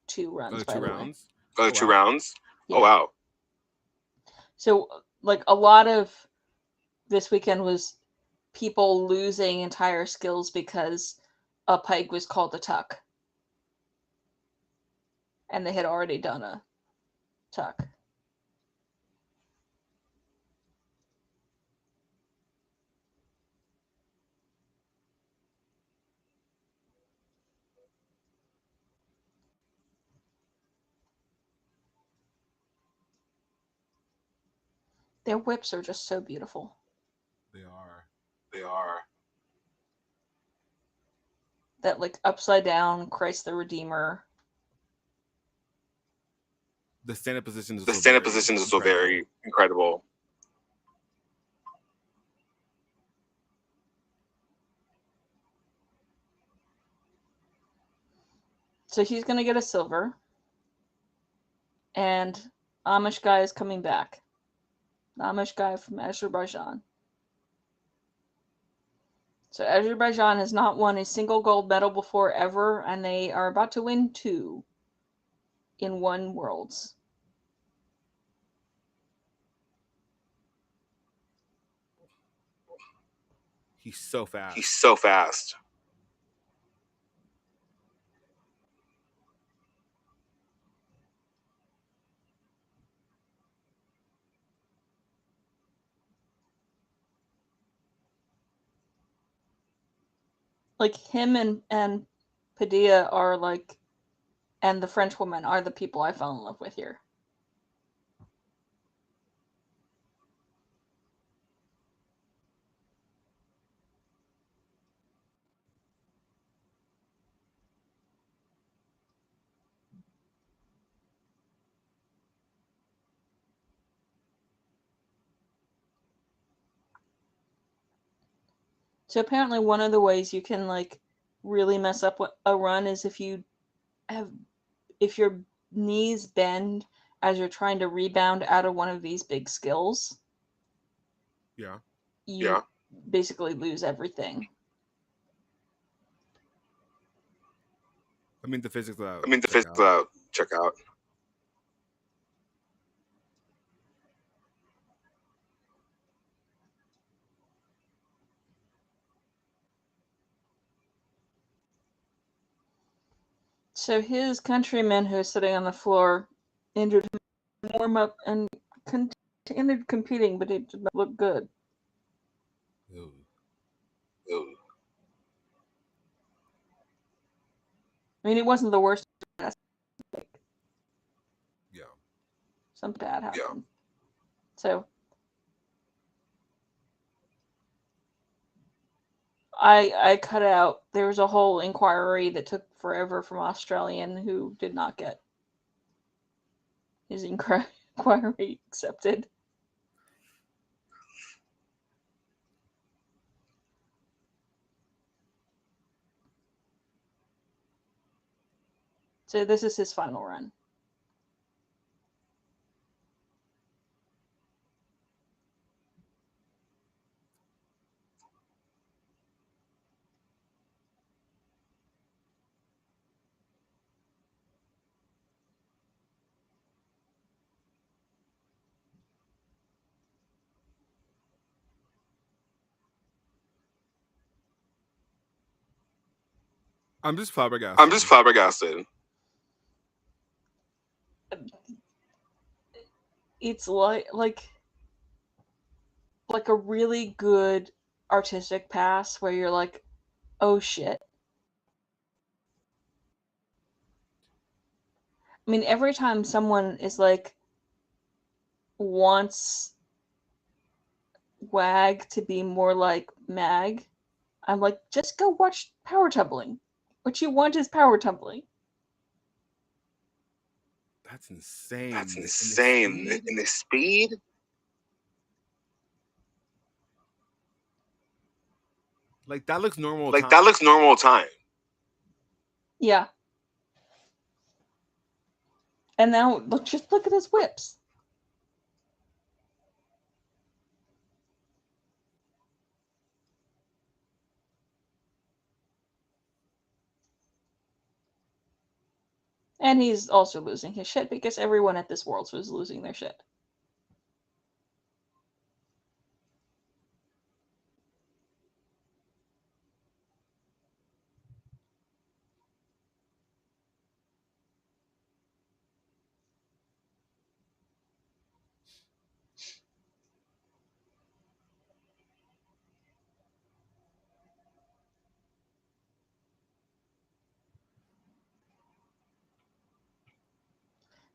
2 runs, by 2 the way. rounds? Oh, 2 rounds? Yeah. Oh, wow. So, like, a lot of this weekend was people losing entire skills because a pike was called a tuck. And they had already done a tuck. Their whips are just so beautiful. They are. They are. That, like, upside down Christ the Redeemer. The stand-up position is The also stand-up very position is also incredible. very incredible. So he's going to get a silver. And Amish guy is coming back. The Amish guy from Azerbaijan. So Azerbaijan has not won a single gold medal before ever, and they are about to win 2 in one Worlds. He's so fast. He's so fast. Like, him and Padilla are like, and the French woman are the people I fell in love with here. So apparently one of the ways you can, like, really mess up a run is if your knees bend as you're trying to rebound out of one of these big skills. Yeah. You basically lose everything. I mean, the physics out. Check out. So his countryman who's sitting on the floor injured him in warm up and continued competing, but it did not look good. Ooh. Ooh. I mean, it wasn't the worst. Yeah. Something bad happened. Yeah. So I cut out. There was a whole inquiry that took forever from Australian who did not get his inquiry accepted. So this is his final run. I'm just flabbergasted. It's like a really good artistic pass where you're like, oh shit. I mean, every time someone is like, wants WAG to be more like MAG, I'm like, just go watch power tumbling. What you want is power tumbling. That's insane. In the speed. Like that looks normal. Time. Yeah. And now just look at his whips. And he's also losing his shit because everyone at this Worlds was losing their shit.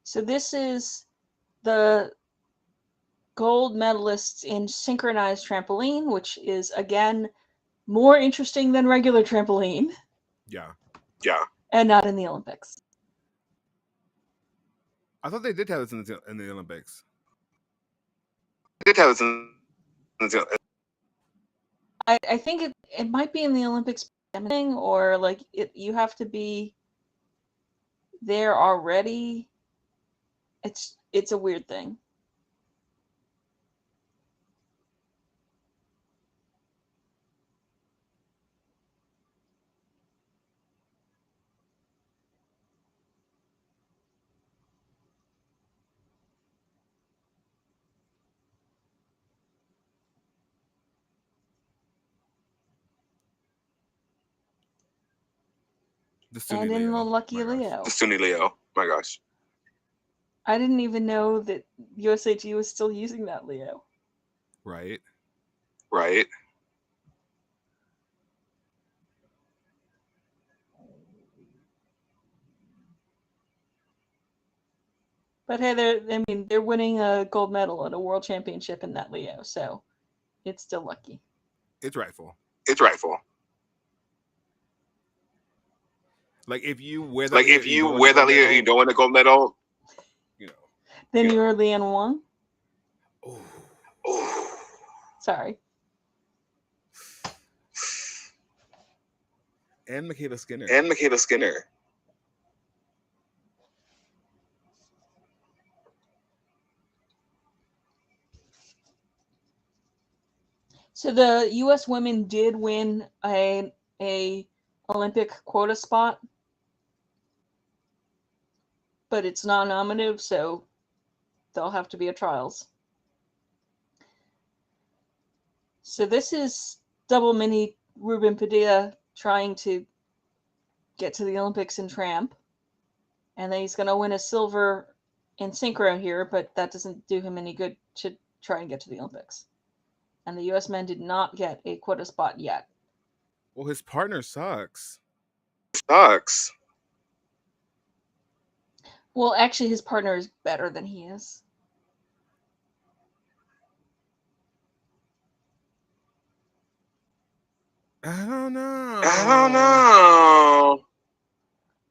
So this is the gold medalists in synchronized trampoline, which is, again, more interesting than regular trampoline. Yeah. And not in the Olympics. I thought they did have this in the Olympics. I think it might be in the Olympics thing, or like you have to be there already. It's a weird thing. And in the Lucky Leo. The Sunny Leo. My gosh. I didn't even know that USAT was still using that Leo. Right. But hey, they're winning a gold medal at a world championship in that Leo, so it's still lucky. It's rightful. Like if you wear that Leo, you don't win a gold medal. You know. Then you're Lian Wang. Oh. Sorry. And Michaela Skinner. So the U.S. women did win a Olympic quota spot, but it's non-nominative, so they'll have to be at trials. So this is double mini Ruben Padilla trying to get to the Olympics in tramp, and then he's going to win a silver in synchro here, but that doesn't do him any good to try and get to the Olympics. And the U.S. men did not get a quota spot yet. Well, his partner sucks. Well, actually, his partner is better than he is. I don't know.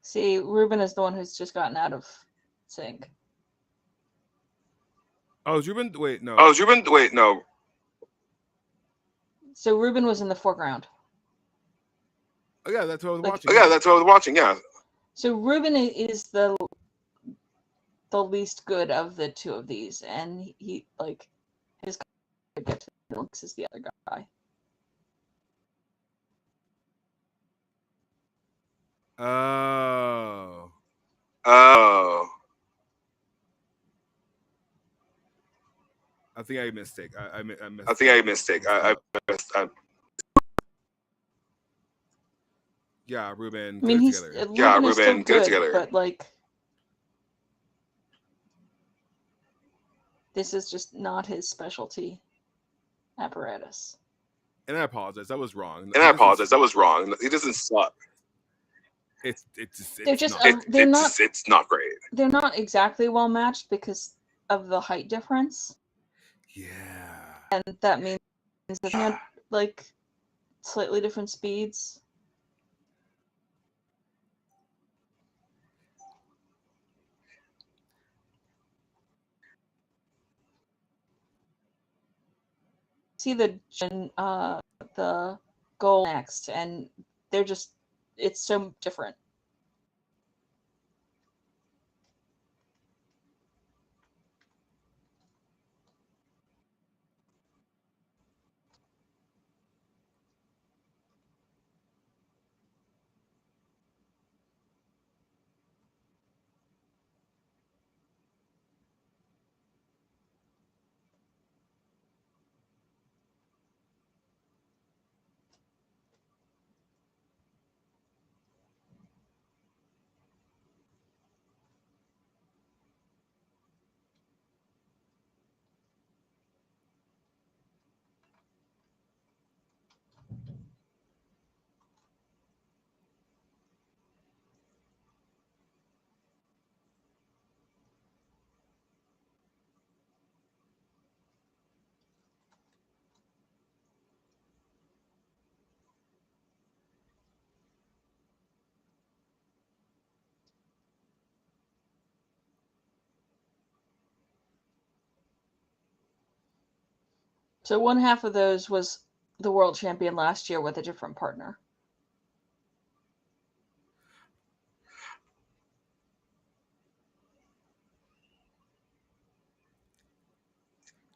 See, Ruben is the one who's just gotten out of sync. Oh, is Ruben? Wait, no. No. So Ruben was in the foreground. Oh yeah, that's what I was watching. That's what I was watching. Yeah. So Ruben is the least good of the two of these, and he like his get to the Olympics is the other guy. Oh. I think I made a mistake. I missed. I think I made a mistake. I missed. Yeah, Ruben. I mean, Get it together. Ruben is still Ruben, get it good, together. but like, this is just not his specialty apparatus. And I apologize. That was wrong. And I apologize. That was wrong. He doesn't suck. It's They're just not they're not it's not great. they're not exactly well matched because of the height difference, Yeah. and that means that they have like slightly different speeds. See the goal next, and they're just it's so different. So one half of those was the world champion last year with a different partner.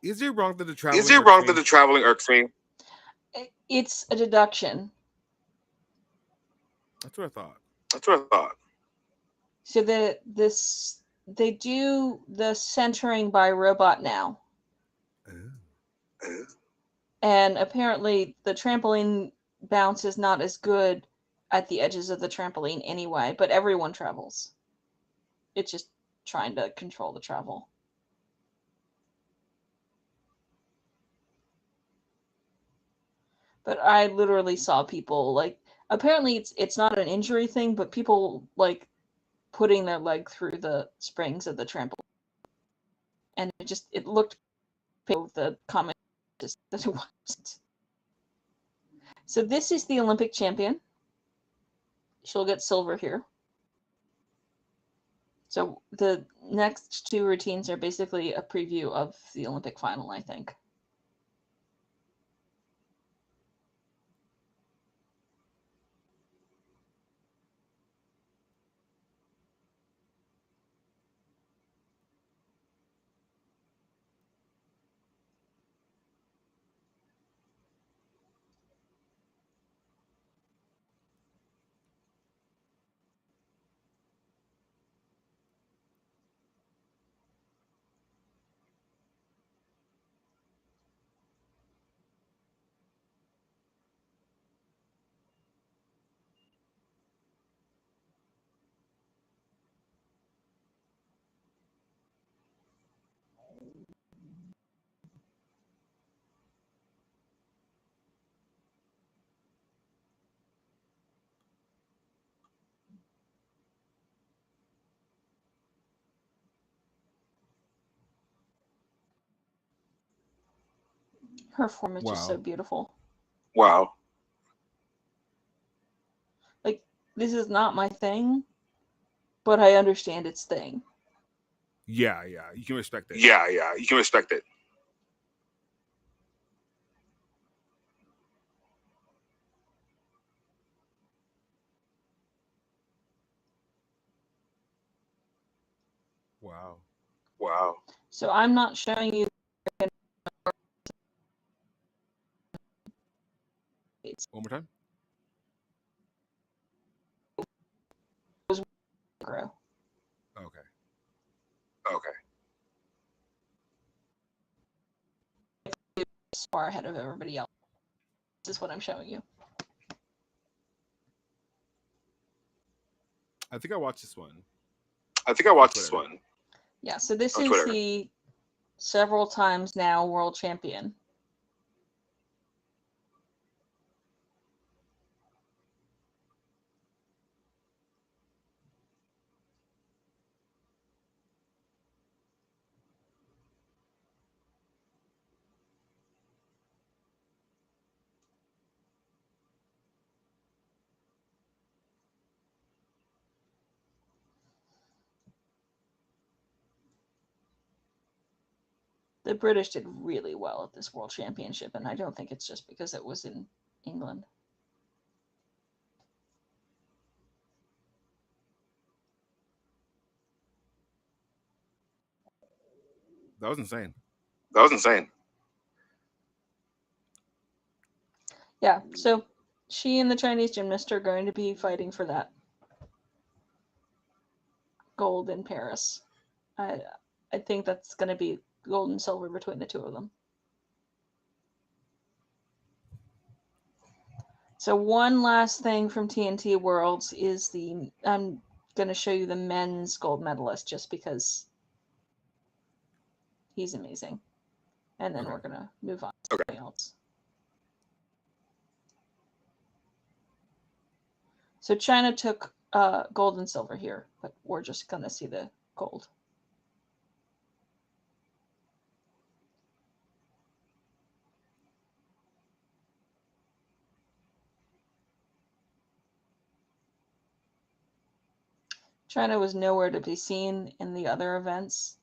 Is it wrong that the Is traveling it irks wrong me? that the traveling irks me? It's a deduction. That's what I thought. That's what I thought. So they do the centering by robot now. Oh. And apparently the trampoline bounce is not as good at the edges of the trampoline anyway, but everyone travels. It's just trying to control the travel. But I literally saw people like apparently it's not an injury thing, but people like putting their leg through the springs of the trampoline. And it looked the comment that it wasn't. So this is the Olympic champion. She'll get silver here. So the next two routines are basically a preview of the Olympic final, I think. Her form is just so beautiful. Wow. Like, this is not my thing, but I understand its thing. Yeah, you can respect it. Yeah, you can respect it. Wow. So I'm not showing you. One more time. Grow. Okay. Far ahead of everybody else. This is what I'm showing you. I think I watched this one. Yeah, so this On is Twitter. the several times now world champion. The British did really well at this world championship, and I don't think it's just because it was in England. That was insane. Yeah, so she and the Chinese gymnast are going to be fighting for that gold in Paris. I think that's going to be gold and silver between the two of them. So one last thing from TNT Worlds is I'm going to show you the men's gold medalist just because he's amazing. And then we're going to move on to something else. So China took gold and silver here, but we're just going to see the gold. China was nowhere to be seen in the other events,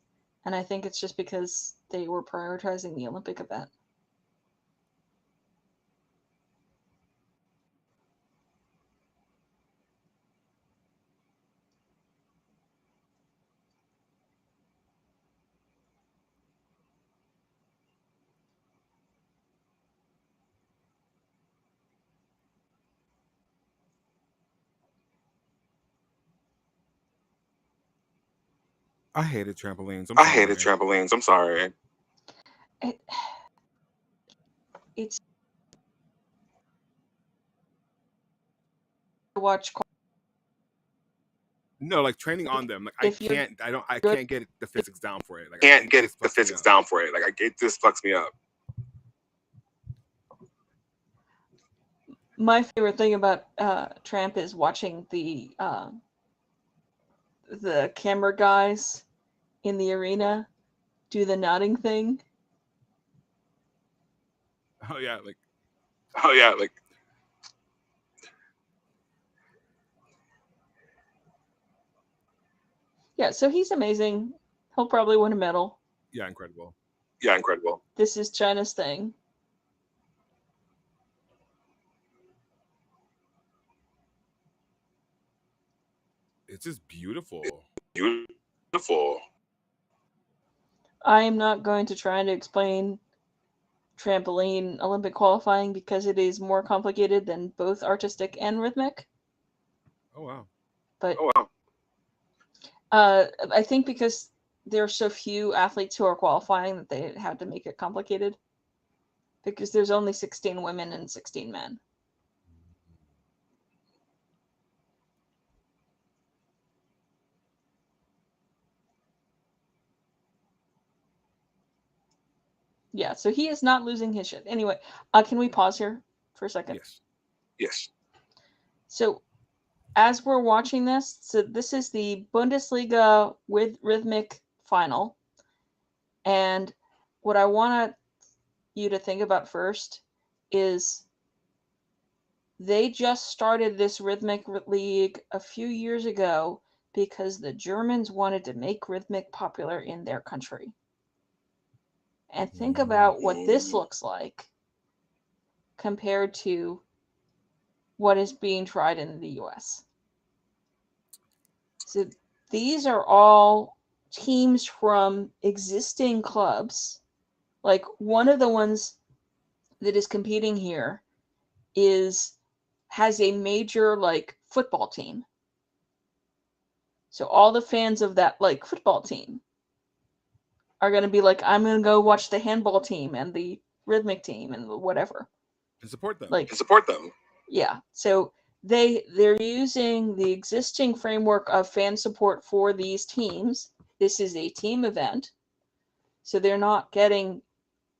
and I think it's just because they were prioritizing the Olympic event. I hated trampolines. I'm sorry. It's watch. No, like training on them. Like I can't get the physics down for it. Like It just fucks me up. My favorite thing about Tramp is watching the camera guys in the arena do the nodding thing. Oh yeah, like yeah, so he's amazing. He'll probably win a medal. yeah, incredible. This is China's thing. It's just beautiful. I am not going to try to explain trampoline Olympic qualifying because it is more complicated than both artistic and rhythmic. Oh wow. But I think because there are so few athletes who are qualifying that they had to make it complicated. Because there's only 16 women and 16 men. Yeah, so he is not losing his shit. Anyway, can we pause here for a second? Yes. So, as we're watching this, so this is the Bundesliga with rhythmic final. And what I want you to think about first is they just started this rhythmic league a few years ago because the Germans wanted to make rhythmic popular in their country. And think about what this looks like compared to what is being tried in the US. So these are all teams from existing clubs. Like one of the ones that is competing here has a major like football team. So all the fans of that like football team are going to be like, I'm going to go watch the handball team and the rhythmic team and whatever. And support them. Like, And support them. yeah. So they're using the existing framework of fan support for these teams. This is a team event, so they're not getting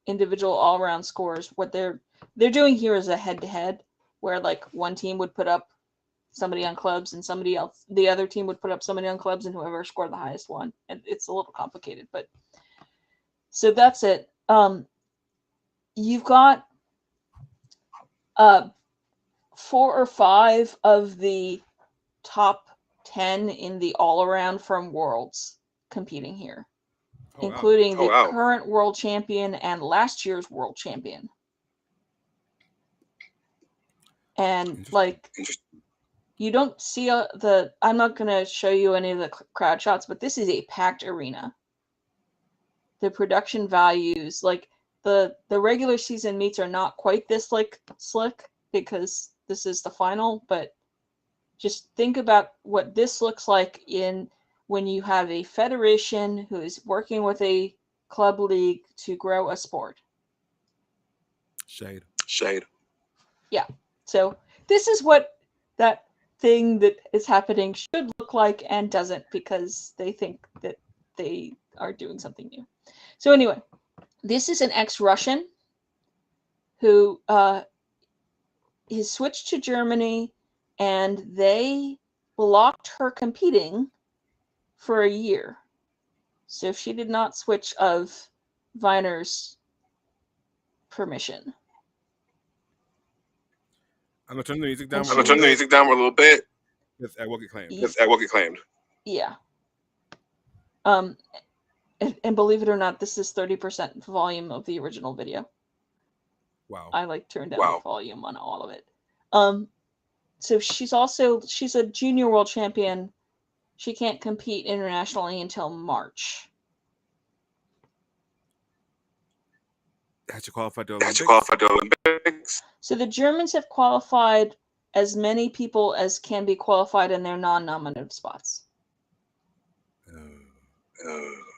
individual all-around scores. What they're doing here is a head-to-head, where like one team would put up somebody on clubs and the other team would put up somebody on clubs, and whoever scored the highest won. And it's a little complicated, but so that's it. You've got 4 or 5 of the top 10 in the all-around from Worlds competing here, including the current world champion and last year's world champion. And like, you don't see I'm not going to show you any of the crowd shots, but this is a packed arena. The production values, like the regular season meets are not quite this like slick because this is the final, but just think about what this looks like when you have a federation who is working with a club league to grow a sport. Shade. Yeah. So this is what that thing that is happening should look like and doesn't, because they think that they are doing something new. So anyway, this is an ex-Russian who has switched to Germany, and they blocked her competing for a year. So she did not switch of Viner's permission. I'm gonna turn the music down. A little bit. Yes, I will get claimed. Yeah. And believe it or not, this is 30% volume of the original video. Wow. I like turned down the volume on all of it. So she's a junior world champion. She can't compete internationally until March. Has she qualified to Olympics? So the Germans have qualified as many people as can be qualified in their non-nominative spots.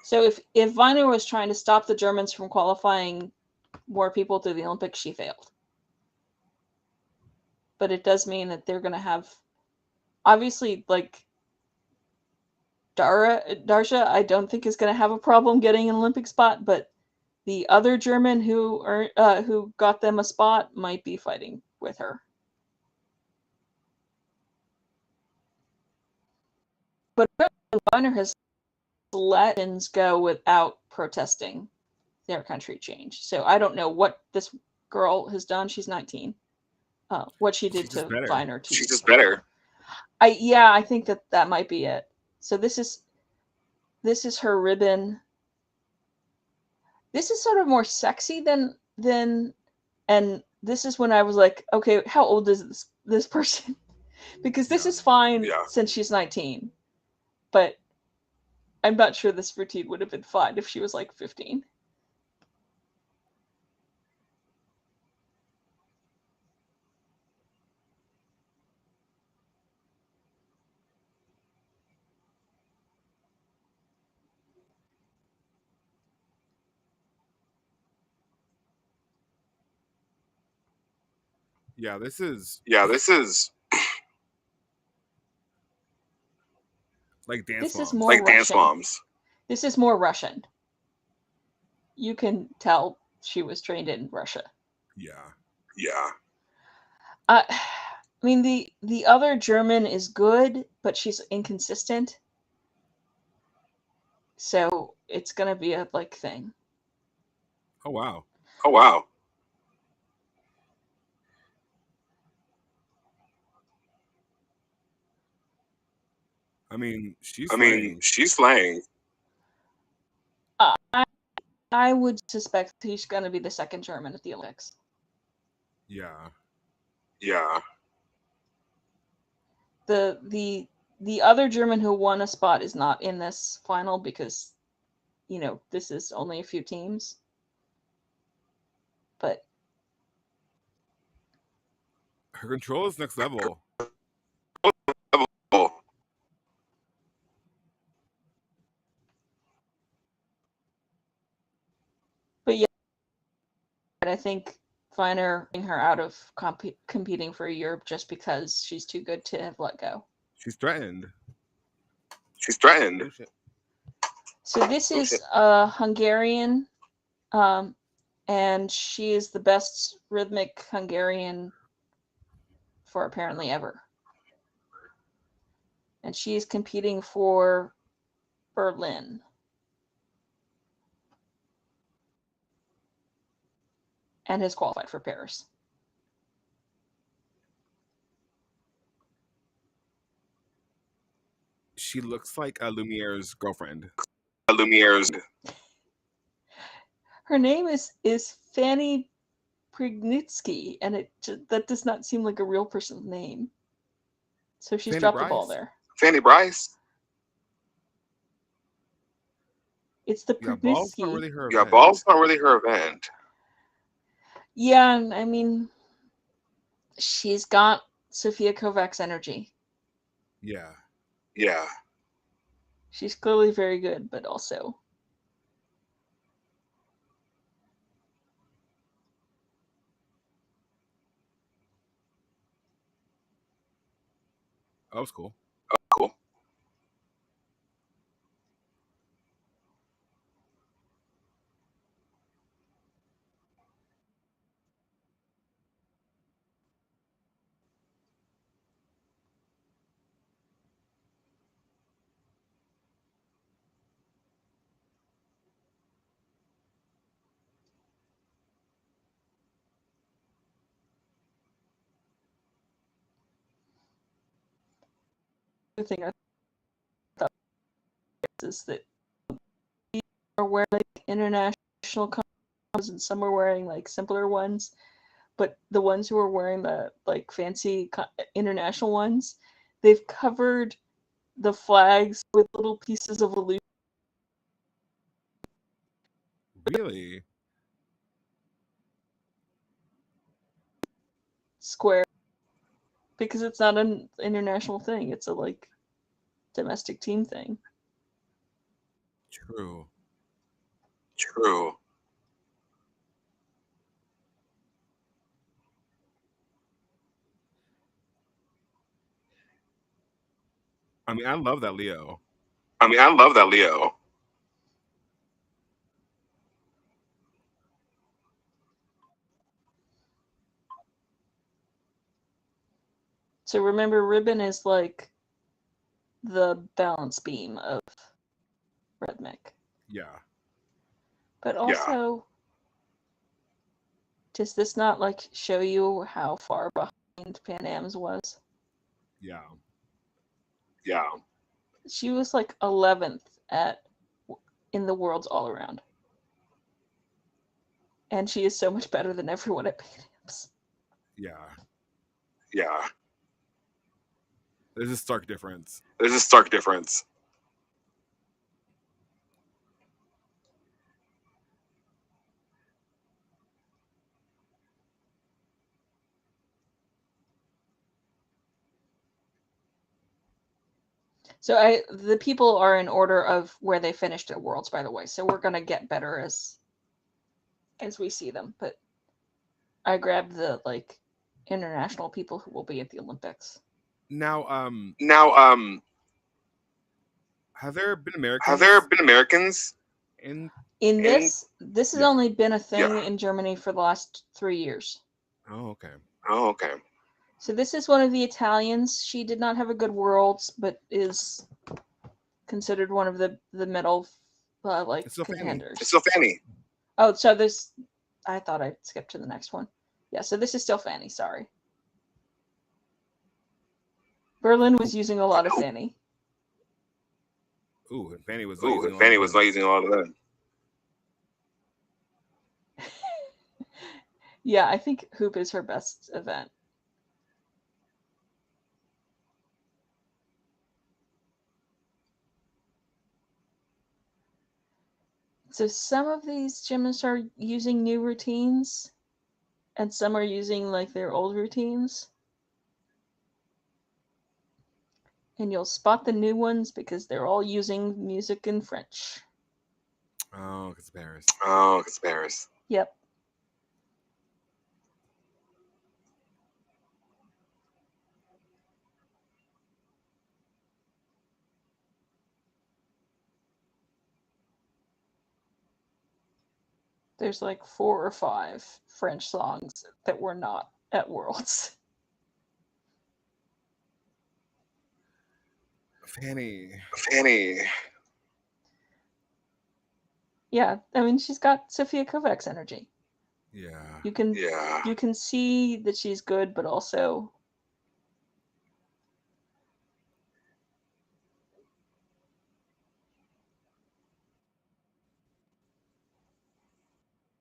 So if Viner was trying to stop the Germans from qualifying more people to the Olympics, she failed. But it does mean that they're going to have, obviously, like Darsha, I don't think is going to have a problem getting an Olympic spot, but the other German who got them a spot might be fighting with her. But Viner has let things go without protesting their country change. So I don't know what this girl has done. She's 19. What she did to Viner. She's just better. I think that might be it. So this is her ribbon. This is sort of more sexy than and this is when I was like, okay, how old is this person? Because this is fine since she's 19. But I'm not sure this routine would have been fine if she was like 15. This is like dance moms. This is more Russian. You can tell she was trained in Russia. Yeah. I mean, the other German is good, but she's inconsistent. So it's gonna be a like thing. Oh wow. I mean, she's slaying. I would suspect he's going to be the second German at the Olympics. Yeah. The other German who won a spot is not in this final because, this is only a few teams. But her control is next level. But yeah, I think Finer her out of competing for Europe just because she's too good to have let go. She's threatened. Oh, shit. So this is a Hungarian, and she is the best rhythmic Hungarian for apparently ever. And she is competing for Berlin. And has qualified for Paris. She looks like Lumiere's girlfriend. Her name is Fanny Prignitsky, and that does not seem like a real person's name. So she's Fanny dropped Bryce. the ball there. Fanny Bryce. It's the Yeah, ball's Prignitsky. not really her Yeah, event. ball's not really her event. Yeah, I mean, she's got Sofia Kovacs energy. Yeah. She's clearly very good, but also That was cool. the thing I thought is that people are wearing like international colors and some are wearing like simpler ones, but the ones who are wearing the like fancy international ones, they've covered the flags with little pieces of aluminum Really? square because it's not an international thing. It's a like domestic team thing. True. I mean, I love that Leo. So remember, ribbon is like the balance beam of rhythmic. Yeah. But also, does this not like show you how far behind Pan Am's was? Yeah. She was like 11th in the world's all around. And she is so much better than everyone at Pan Am's. Yeah. There's a stark difference. So the people are in order of where they finished at Worlds, by the way. So we're gonna get better as we see them. But I grabbed the like international people who will be at the Olympics. Now, have there been Americans? In this has only been a thing in Germany for the last 3 years. Oh, okay. So this is one of the Italians. She did not have a good Worlds, but is considered one of the medal contenders. It's still Fanny. Oh, so this, I thought I skipped to the next one. Yeah, so this is still Fanny, sorry. Berlin was using a lot of Fanny. Ooh, and Fanny was not using a lot of that. Yeah, I think hoop is her best event. So some of these gymnasts are using new routines, and some are using like their old routines. And you'll spot the new ones because they're all using music in French. Oh, it's Paris. Yep. there's like 4 or 5 French songs that were not at Worlds. Fanny. Yeah, I mean, she's got Sofia Kovacs energy. Yeah. You can see that she's good, but also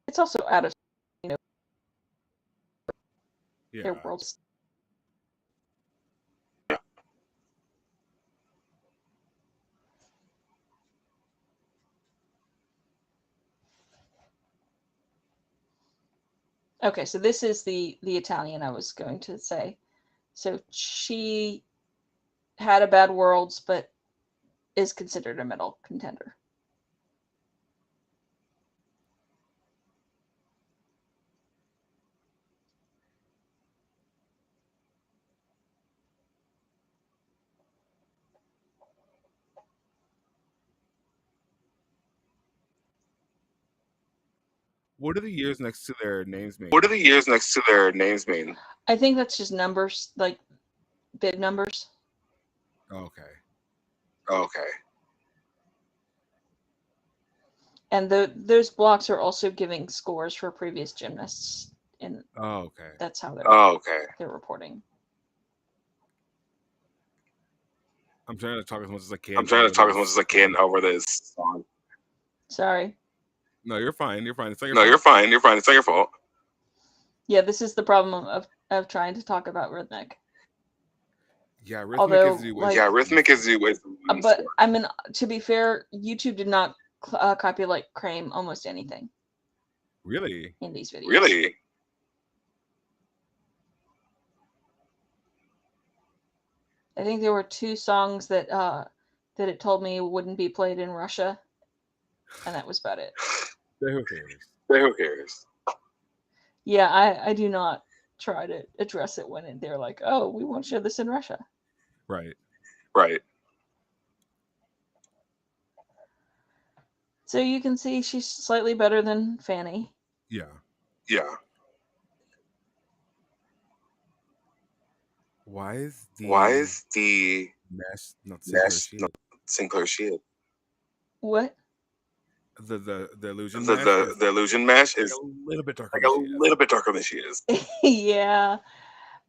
it's also out of their worlds. Okay, so this is the Italian I was going to say. So she had a bad Worlds, but is considered a medal contender. What do the years next to their names mean? I think that's just numbers, like bib numbers. Okay. And those blocks are also giving scores for previous gymnasts, and okay. that's how they're reporting. I'm trying to talk as much as I can. Over this song. Sorry. No, you're fine. You're fine. It's not your No, fault. you're fine. You're fine. It's not your fault. Yeah, this is the problem of trying to talk about rhythmic. Yeah, rhythmic Although, is the like, rhythmic is the way. but I mean, to be fair, YouTube did not copyright claim almost anything. Really? In these videos. Really? I think there were 2 songs that that it told me wouldn't be played in Russia, and that was about it. Who cares? Who cares? Yeah, I do not try to address it when they're like, oh, we won't show this in Russia. Right. So you can see she's slightly better than Fanny. Yeah. Why is the mesh not Sinclair Shield? What? The illusion The illusion mesh is a little bit darker. Than she is. Yeah,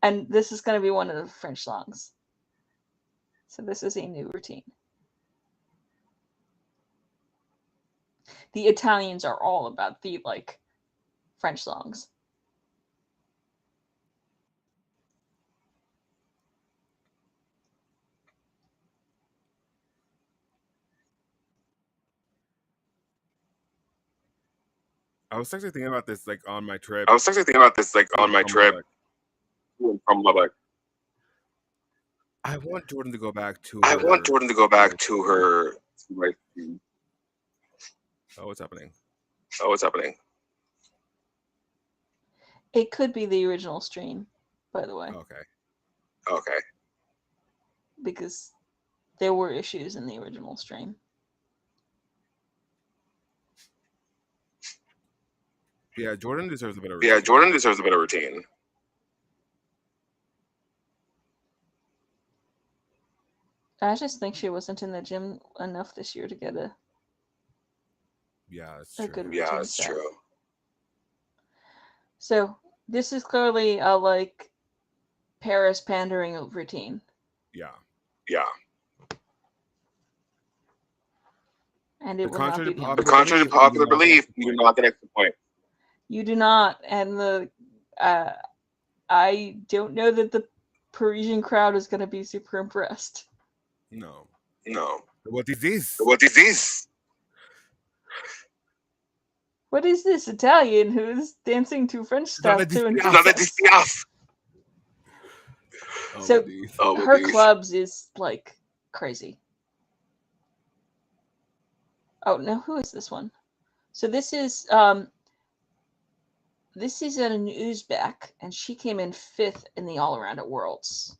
and this is going to be one of the French songs. So this is a new routine. The Italians are all about the like French songs. I was actually thinking about this like on my trip. From Lubbock. I want Jordan to go back to her. Oh, what's happening? It could be the original stream, by the way. Okay. Because there were issues in the original stream. Yeah, Jordan deserves a better routine. I just think she wasn't in the gym enough this year to get a good routine. Yeah, it's true. So this is clearly a like Paris pandering routine. Yeah. And it will not be Contrary to popular belief, you do not get extra point. You do not, and the I don't know that the Parisian crowd is going to be super impressed. No. What is this? What is this Italian who's dancing to French stuff to So her clubs is like crazy. Oh no, who is this one? So this is an Uzbek, and she came in 5th in the all around at Worlds.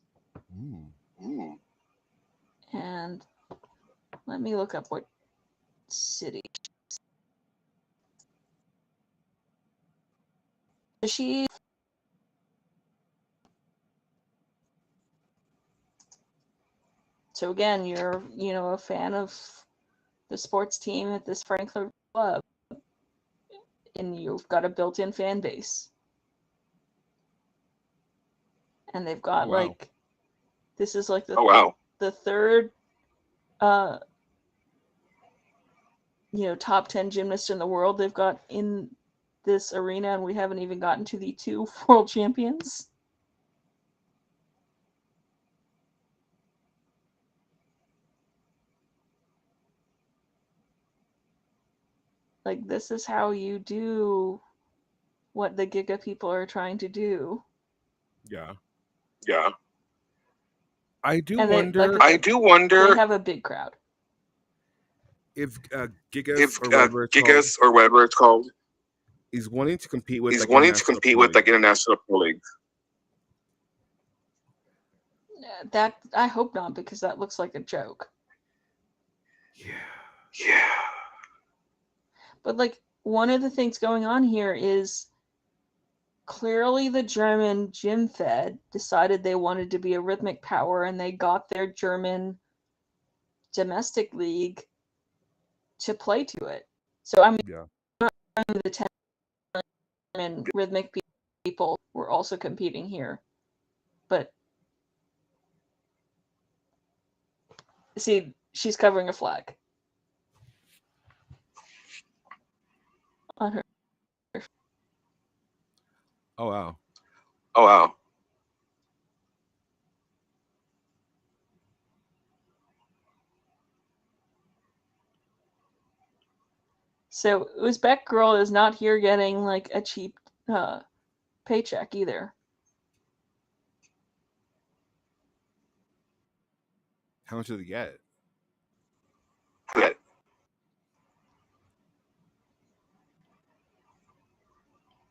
And let me look up what city. she So again, you're, a fan of the sports team at this Franklin club, and you've got a built-in fan base. And they've got this is like the third top 10 gymnast in the world they've got in this arena, and we haven't even gotten to the 2 world champions. Like, this is how you do what the Giga people are trying to do. Yeah. Yeah. I do And wonder. They have a big crowd. If Gigas or whatever it's called is wanting to compete with international pro leagues. That I hope not, because that looks like a joke. Yeah. But one of the things going on here is clearly the German gym fed decided they wanted to be a rhythmic power, and they got their German domestic league to play to it. So I mean, the 10 German rhythmic people were also competing here, but see, she's covering a flag on her. Oh wow. So Uzbek girl is not here getting a cheap paycheck either. How much did they get?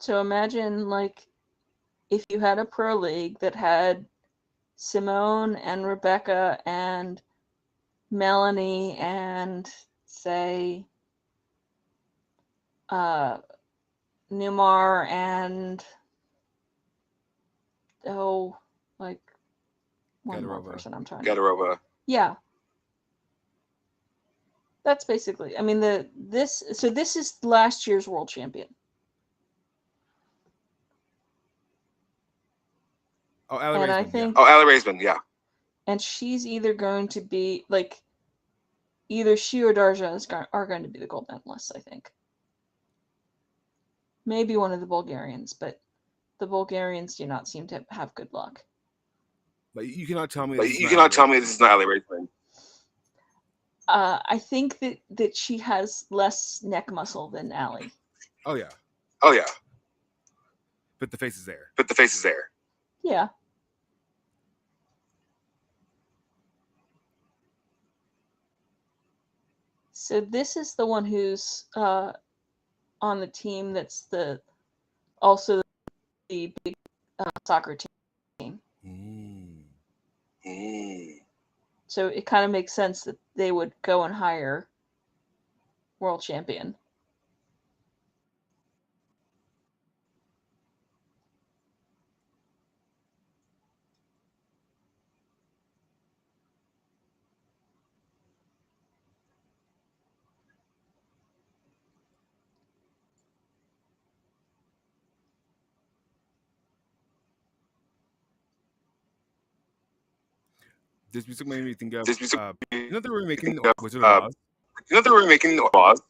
So imagine if you had a pro league that had Simone and Rebecca and Melanie and say Newmar and one more person I'm trying Gadarova. Yeah. That's basically, I mean, this is last year's world champion. Oh, Allie and Raisman, I think, Allie Raisman, yeah. And she's either going to be either she or Darja are going to be the gold medalists, I think. Maybe one of the Bulgarians, but the Bulgarians do not seem to have good luck. But you cannot tell me. You cannot tell me this is not Allie Raisman. I think that she has less neck muscle than Allie. Oh yeah. But the face is there. Yeah. So this is the one who's on the team that's also the big soccer team. So it kind of makes sense that they would go and hire world champion. This music made me think of they were making Wizard of Oz.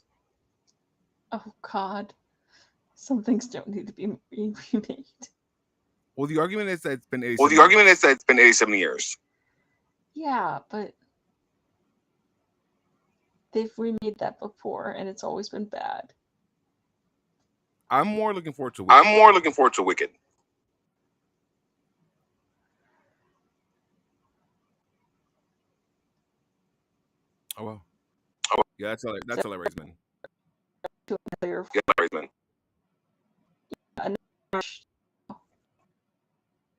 Oh God, some things don't need to be remade. Well, the argument is that it's been 87 years. Yeah, but they've remade that before, and it's always been bad. I'm more looking forward to Wicked. Oh wow. Yeah, that's Allie Raisman.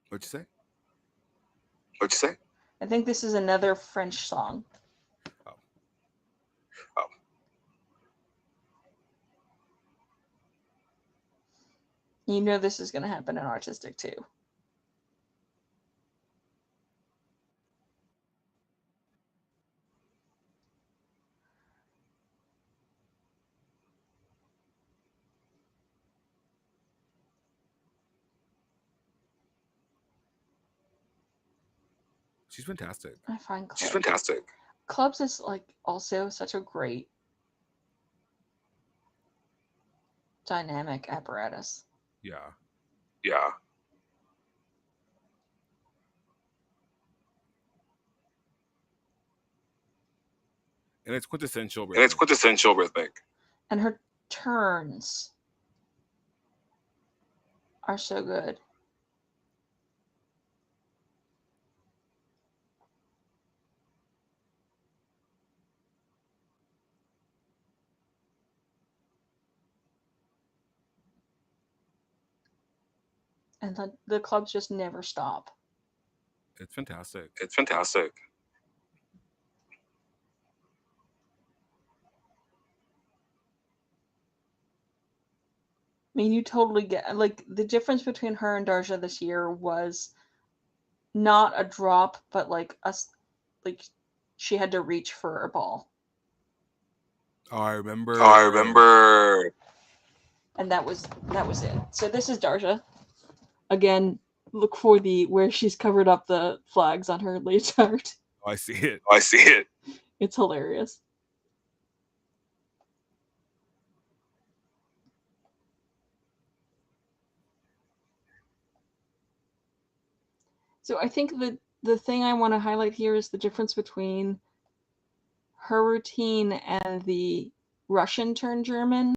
What'd you say? I think this is another French song. Oh. You know this is going to happen in artistic too. She's fantastic. I find clubs. She's fantastic. Clubs is like also such a great dynamic apparatus. Yeah. Yeah. And it's quintessential rhythmic. And it's quintessential rhythmic. And her turns are so good. And the clubs just never stop. It's fantastic. It's fantastic. I mean, you totally get, like, the difference between her and Darja this year was not a drop, but like she had to reach for a ball. Oh, I remember. Oh, I remember. And that was it. So this is Darja. Again, look for where she's covered up the flags on her leotard. Oh, I see it. Oh, I see it. It's hilarious. So I think the thing I want to highlight here is the difference between her routine and the Russian turned German.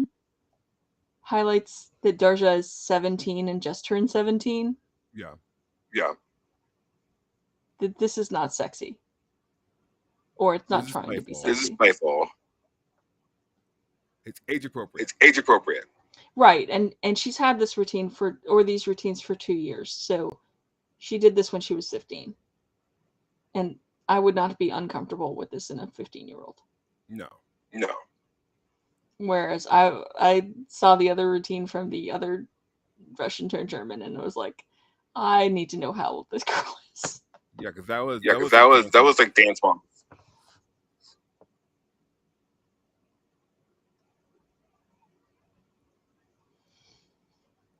Highlights that Darja is 17 and just turned 17. Yeah. Yeah. That this is not sexy. Or it's not trying to be sexy. This is playful. It's age appropriate. It's age appropriate. Right, and she's had this routine these routines for 2 years. So she did this when she was 15. And I would not be uncomfortable with this in a 15-year-old. No. No. Whereas I saw the other routine from the other Russian turned German and it was like, I need to know how old this girl is. Yeah, because that was that was like dance mom.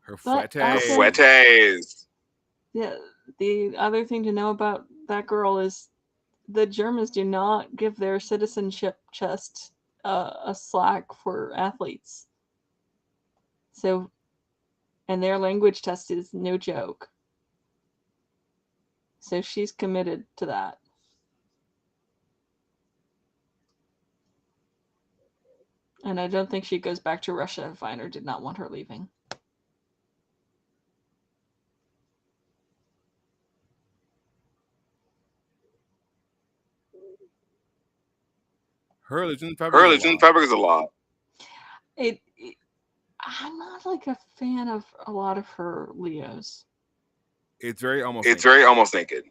Her fouettes. Yeah, the other thing to know about that girl is the Germans do not give their citizenship chest a slack for athletes. So, and their language test is no joke. So she's committed to that. And I don't think she goes back to Russia if Viner did not want her leaving. Her religion fabric is a lot. I'm not like a fan of a lot of her Leos. It's very almost naked.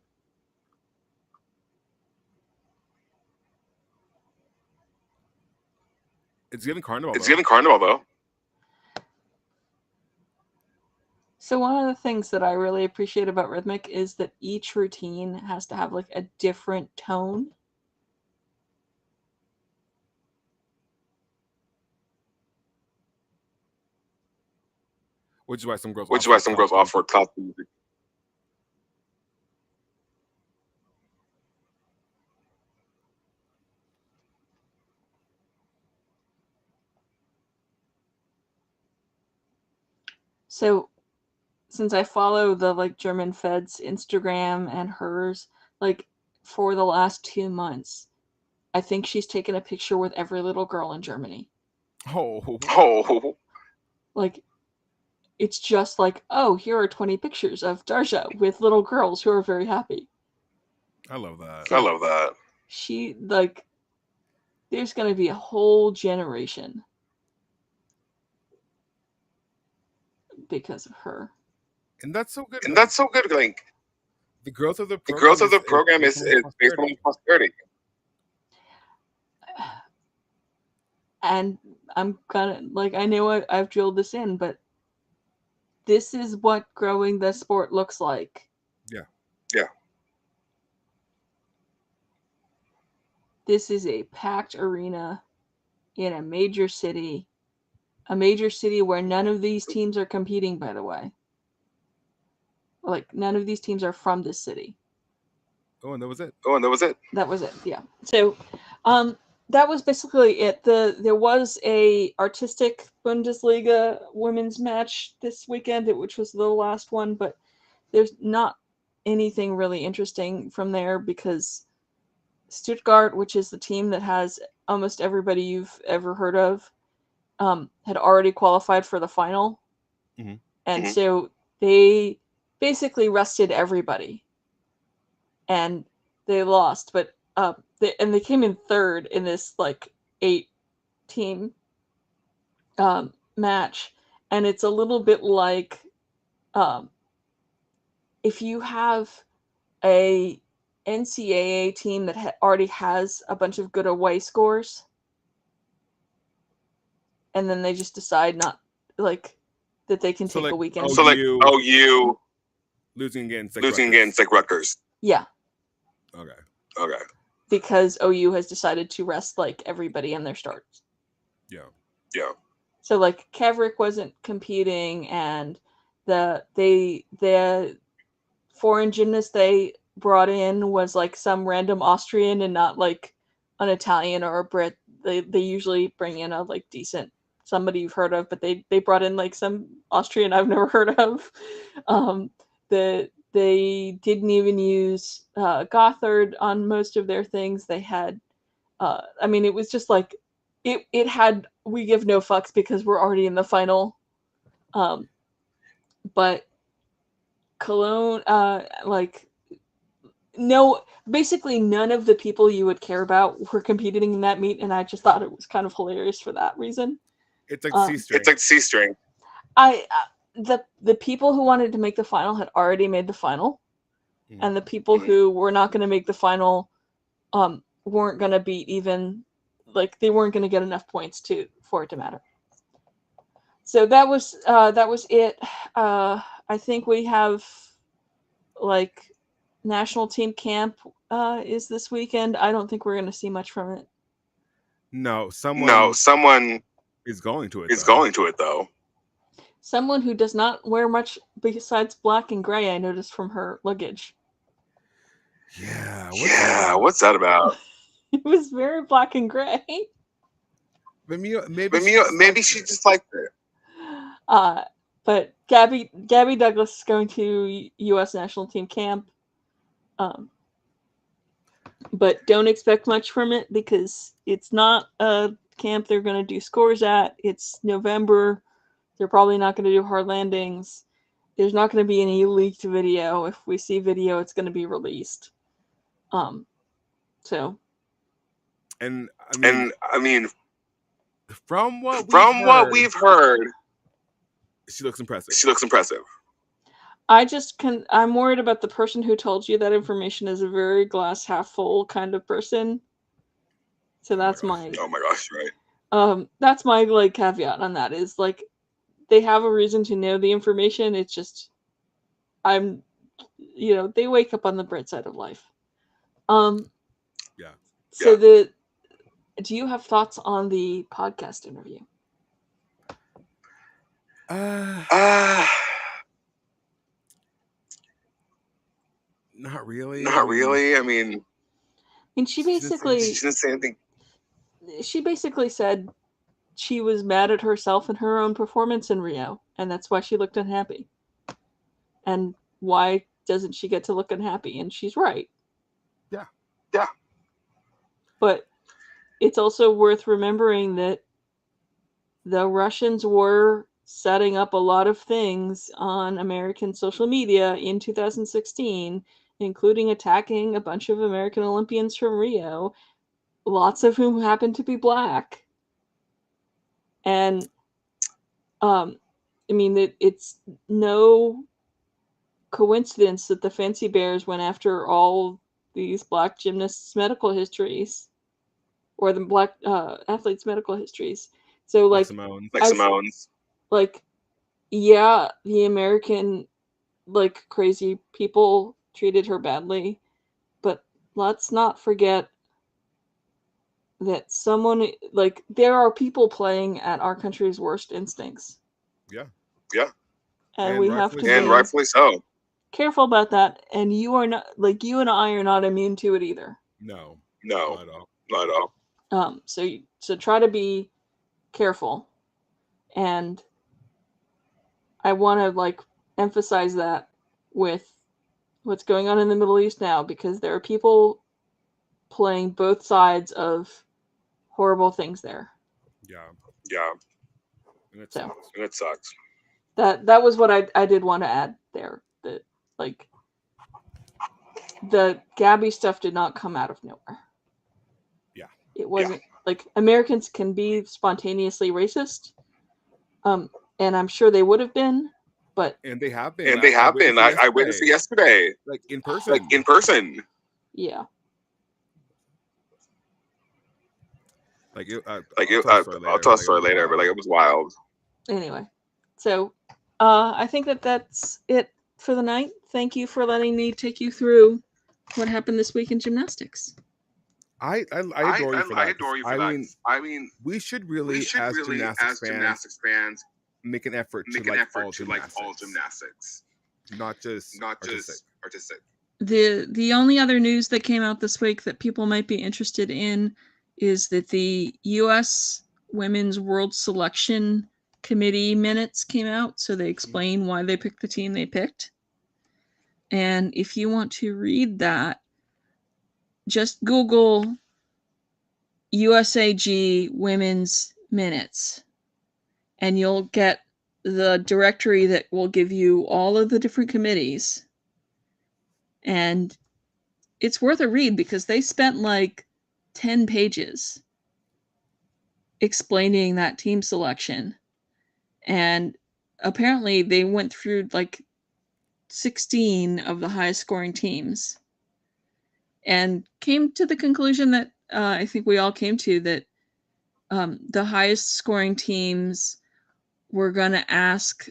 It's giving carnival. Though. So one of the things that I really appreciate about Rhythmic is that each routine has to have like a different tone. Which is why some girls offer clout music. So since I follow the like German Fed's Instagram and hers, like for the last 2 months, I think she's taken a picture with every little girl in Germany. Oh. Like, it's just like, oh, here are 20 pictures of Darja with little girls who are very happy. I love that. So she, like, there's going to be a whole generation because of her. And that's so good. Like, the growth of the program is based on prosperity. And I'm gonna, like, I know I've drilled this in, but this is what growing the sport looks like. Yeah. This is a packed arena in a major city where none of these teams are competing, by the way. Like, none of these teams are from this city. Oh, and that was it. That was it, yeah. So, that was basically it. There was a artistic Bundesliga women's match this weekend, which was the last one, but there's not anything really interesting from there because Stuttgart, which is the team that has almost everybody you've ever heard of, had already qualified for the final. Mhm. And so they basically rested everybody. And they lost, but they came in third in this like 8-team match, and it's a little bit like if you have a NCAA team that already has a bunch of good away scores, and then they just decide not like that they can take a weekend. So like OU losing against like Rutgers. Yeah. Okay. Because OU has decided to rest like everybody in their starts. Yeah. So like Kavrik wasn't competing, and the foreign gymnast they brought in was like some random Austrian and not like an Italian or a Brit. They usually bring in a like decent somebody you've heard of, but they brought in like some Austrian I've never heard of. They didn't even use Gothard on most of their things. They had, I mean, it was just like, it had, we give no fucks because we're already in the final. But Cologne, basically none of the people you would care about were competing in that meet, and I just thought it was kind of hilarious for that reason. It's like C-string. It's like C-string. The people who wanted to make the final had already made the final, and the people who were not going to make the final weren't going to beat even, like, they weren't going to get enough points for it to matter. So that was it. I think we have like national team camp is this weekend. I don't think we're going to see much from it. No, someone is going to it though. Someone who does not wear much besides black and gray, I noticed from her luggage. Yeah, what's that about? It was very black and gray. Maybe she just liked it. But Gabby Douglas is going to U.S. national team camp. But don't expect much from it because it's not a camp they're going to do scores at. It's November. They're probably not going to do hard landings. There's not going to be any leaked video. If we see video, it's going to be released. So. And I mean, from what we've heard, she looks impressive. I'm worried about the person who told you that information is a very glass half full kind of person. So that's my. Oh my gosh, right. That's my like caveat on that is like, they have a reason to know the information. It's just, they wake up on the bright side of life. Yeah. So do you have thoughts on the podcast interview? Not really. I mean, she basically didn't say anything. She basically said she was mad at herself and her own performance in Rio, and that's why she looked unhappy. And why doesn't she get to look unhappy? And she's right. Yeah. But it's also worth remembering that the Russians were setting up a lot of things on American social media in 2016, including attacking a bunch of American Olympians from Rio, lots of whom happened to be black. And I mean, it's no coincidence that the Fancy Bears went after all these black gymnasts' medical histories, or the black athletes' medical histories. So like Simone's. Simone's. Like yeah, the American, like, crazy people treated her badly, but let's not forget that someone, like, there are people playing at our country's worst instincts. Yeah. Yeah. And And we have rightfully to so. And be rightfully so. careful about that, and you are not, like, you and I are not immune to it either. No. No. Not at all. Not at all. So try to be careful, and I want to, like, emphasize that with what's going on in the Middle East now, because there are people playing both sides of horrible things there. Yeah. Yeah. And it So. sucks. And it sucks. That was what I did want to add there. That, like, the Gabby stuff did not come out of nowhere. Yeah. It wasn't like Americans can be spontaneously racist. And I'm sure they would have been, but And they have been. And they have been. I witnessed it yesterday. Like in person. Like in person. yeah. I'll tell a story later, but like it was wild. Anyway, so I think that's it for the night. Thank you for letting me take you through what happened this week in gymnastics. I adore you for that. I adore you for that. I mean, we should really, as gymnastics fans, make an effort to like all gymnastics, not just artistic. The only other news that came out this week that people might be interested in is that the U.S. Women's World Selection Committee minutes came out, so they explain why they picked the team they picked. And if you want to read that, just Google USAG Women's Minutes, and you'll get the directory that will give you all of the different committees. And it's worth a read because they spent like 10 pages explaining that team selection. And apparently they went through like 16 of the highest scoring teams and came to the conclusion that I think we all came to, that the highest scoring teams were going to ask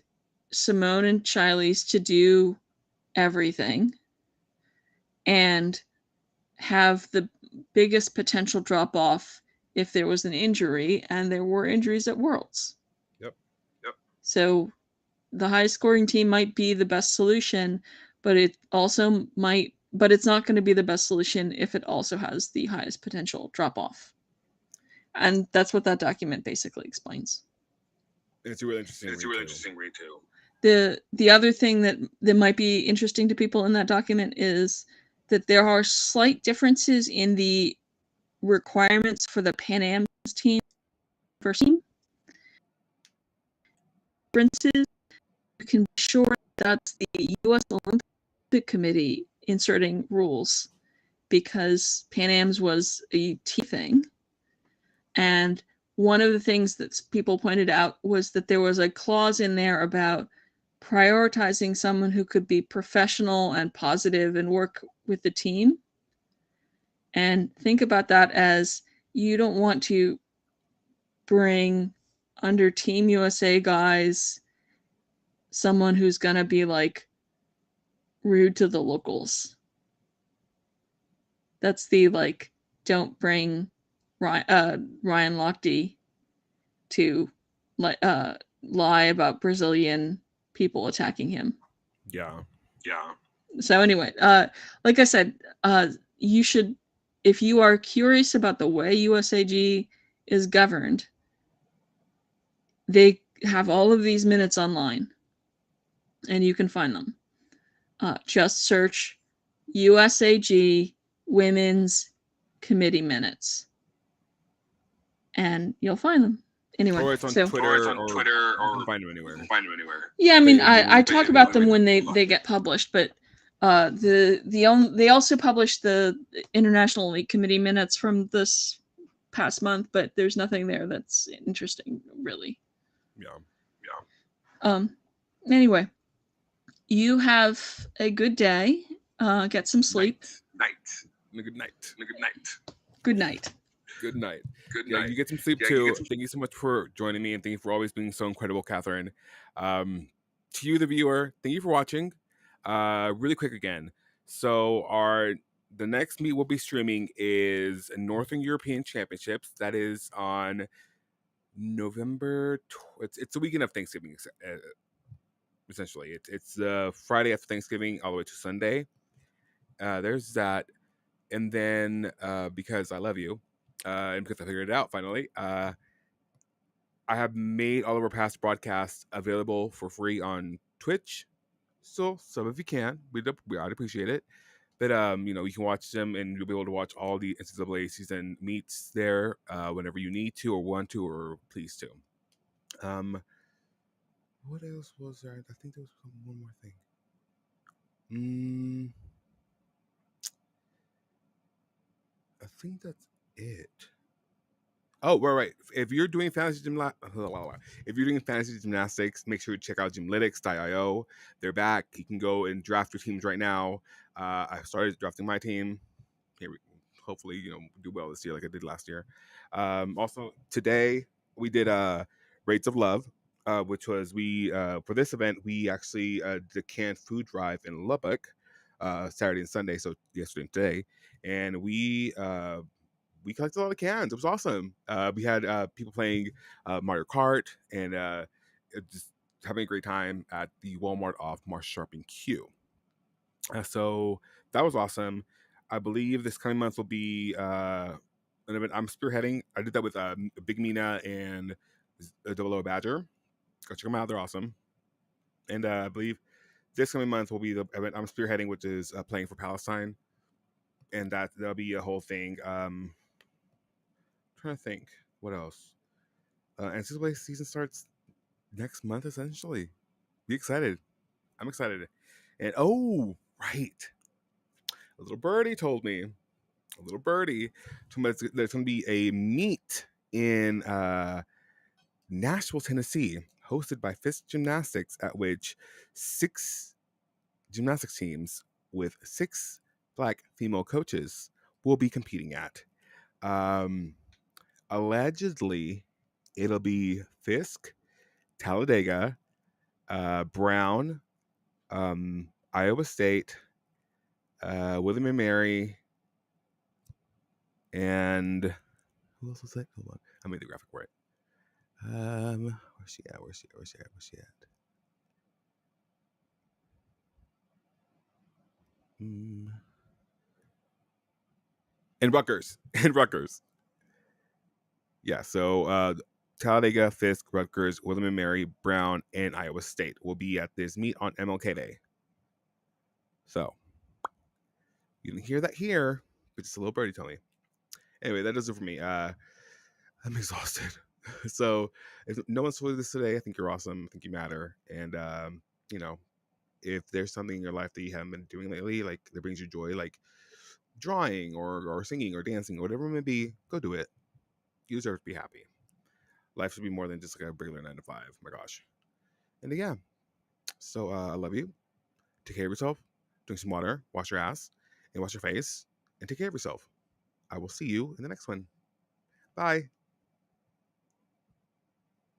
Simone and Chiles to do everything and have the biggest potential drop off if there was an injury, and there were injuries at Worlds. Yep. So the highest scoring team might be the best solution, but it also might, but it's not going to be the best solution if it also has the highest potential drop off. And that's what that document basically explains. It's a really interesting read too. The other thing that might be interesting to people in that document is that there are slight differences in the requirements for the Pan Am's team versus team. Differences, you can be sure that's the U.S. Olympic Committee inserting rules, because Pan Am's was a team thing. And one of the things that people pointed out was that there was a clause in there about prioritizing someone who could be professional and positive and work with the team. And think about that as, you don't want to bring under Team USA guys someone who's going to be like rude to the locals. That's the, like, don't bring Ryan Lochte to lie about Brazilian people attacking him. Yeah. So anyway, like I said, you should, if you are curious about the way USAG is governed, they have all of these minutes online, and you can find them. Just search USAG Women's Committee Minutes, and you'll find them. Anyway, Or it's on Twitter, or you can find them anywhere. Yeah, I mean, I talk about them when they get published, but they also published the International Elite Committee minutes from this past month, but there's nothing there that's interesting, really. Yeah. Anyway, you have a good day. Get some sleep. Good night. Good night. Good night. Good Yeah, night. you get some sleep Yeah, you too. get some- Thank you so much for joining me, and thank you for always being so incredible, Catherine. To you, the viewer, thank you for watching. Really quick again. So the next meet we'll be streaming is Northern European Championships. That is on November. It's the weekend of Thanksgiving. Essentially, it's the Friday after Thanksgiving all the way to Sunday. There's that, and then because I love you, and because I figured it out finally, I have made all of our past broadcasts available for free on Twitch. So if you can, I'd appreciate it. But you can watch them, and you'll be able to watch all the NCAA season meets there whenever you need to, or want to, or please to. What else was there? I think there was one more thing. I think that's it. Oh, right. If you're doing fantasy gymnastics, make sure you check out Gymnastics.io. They're back. You can go and draft your teams right now. I started drafting my team. Hopefully, do well this year like I did last year. Also, today we did Rates of Love, which was for this event we actually did a canned food drive in Lubbock Saturday and Sunday, so yesterday and today, and we collected a lot of cans. It was awesome. We had people playing Mario Kart and just having a great time at the Walmart off Marsh Sharp and Q. So that was awesome. I believe this coming month will be an event I'm spearheading. I did that with Big Mina and Double O Badger. Go check them out. They're awesome. And I believe this coming month will be the event I'm spearheading, which is playing for Palestine. And that'll be a whole thing. Trying to think what else. NCAA season starts next month, essentially. Be excited. I'm excited. And oh, right. A little birdie told me. There's going to be a meet in Nashville, Tennessee, hosted by Fisk Gymnastics, at which 6 gymnastics teams with 6 Black female coaches will be competing at. Allegedly, it'll be Fisk, Talladega, Brown, Iowa State, William and Mary, and who else was that? Hold on, I made the graphic for it. Where's she at? And Rutgers. Yeah, so Talladega, Fisk, Rutgers, William and Mary, Brown, and Iowa State will be at this meet on MLK Day. So you didn't hear that here, but just a little birdie told me. Anyway, that does it for me. I'm exhausted. So if no one's told you this today, I think you're awesome. I think you matter. And if there's something in your life that you haven't been doing lately, like that brings you joy, like drawing or singing or dancing or whatever it may be, go do it. You deserve to be happy. Life should be more than just like a regular 9 to 5. My gosh. And yeah. So I love you. Take care of yourself. Drink some water. Wash your ass. And wash your face. And take care of yourself. I will see you in the next one. Bye.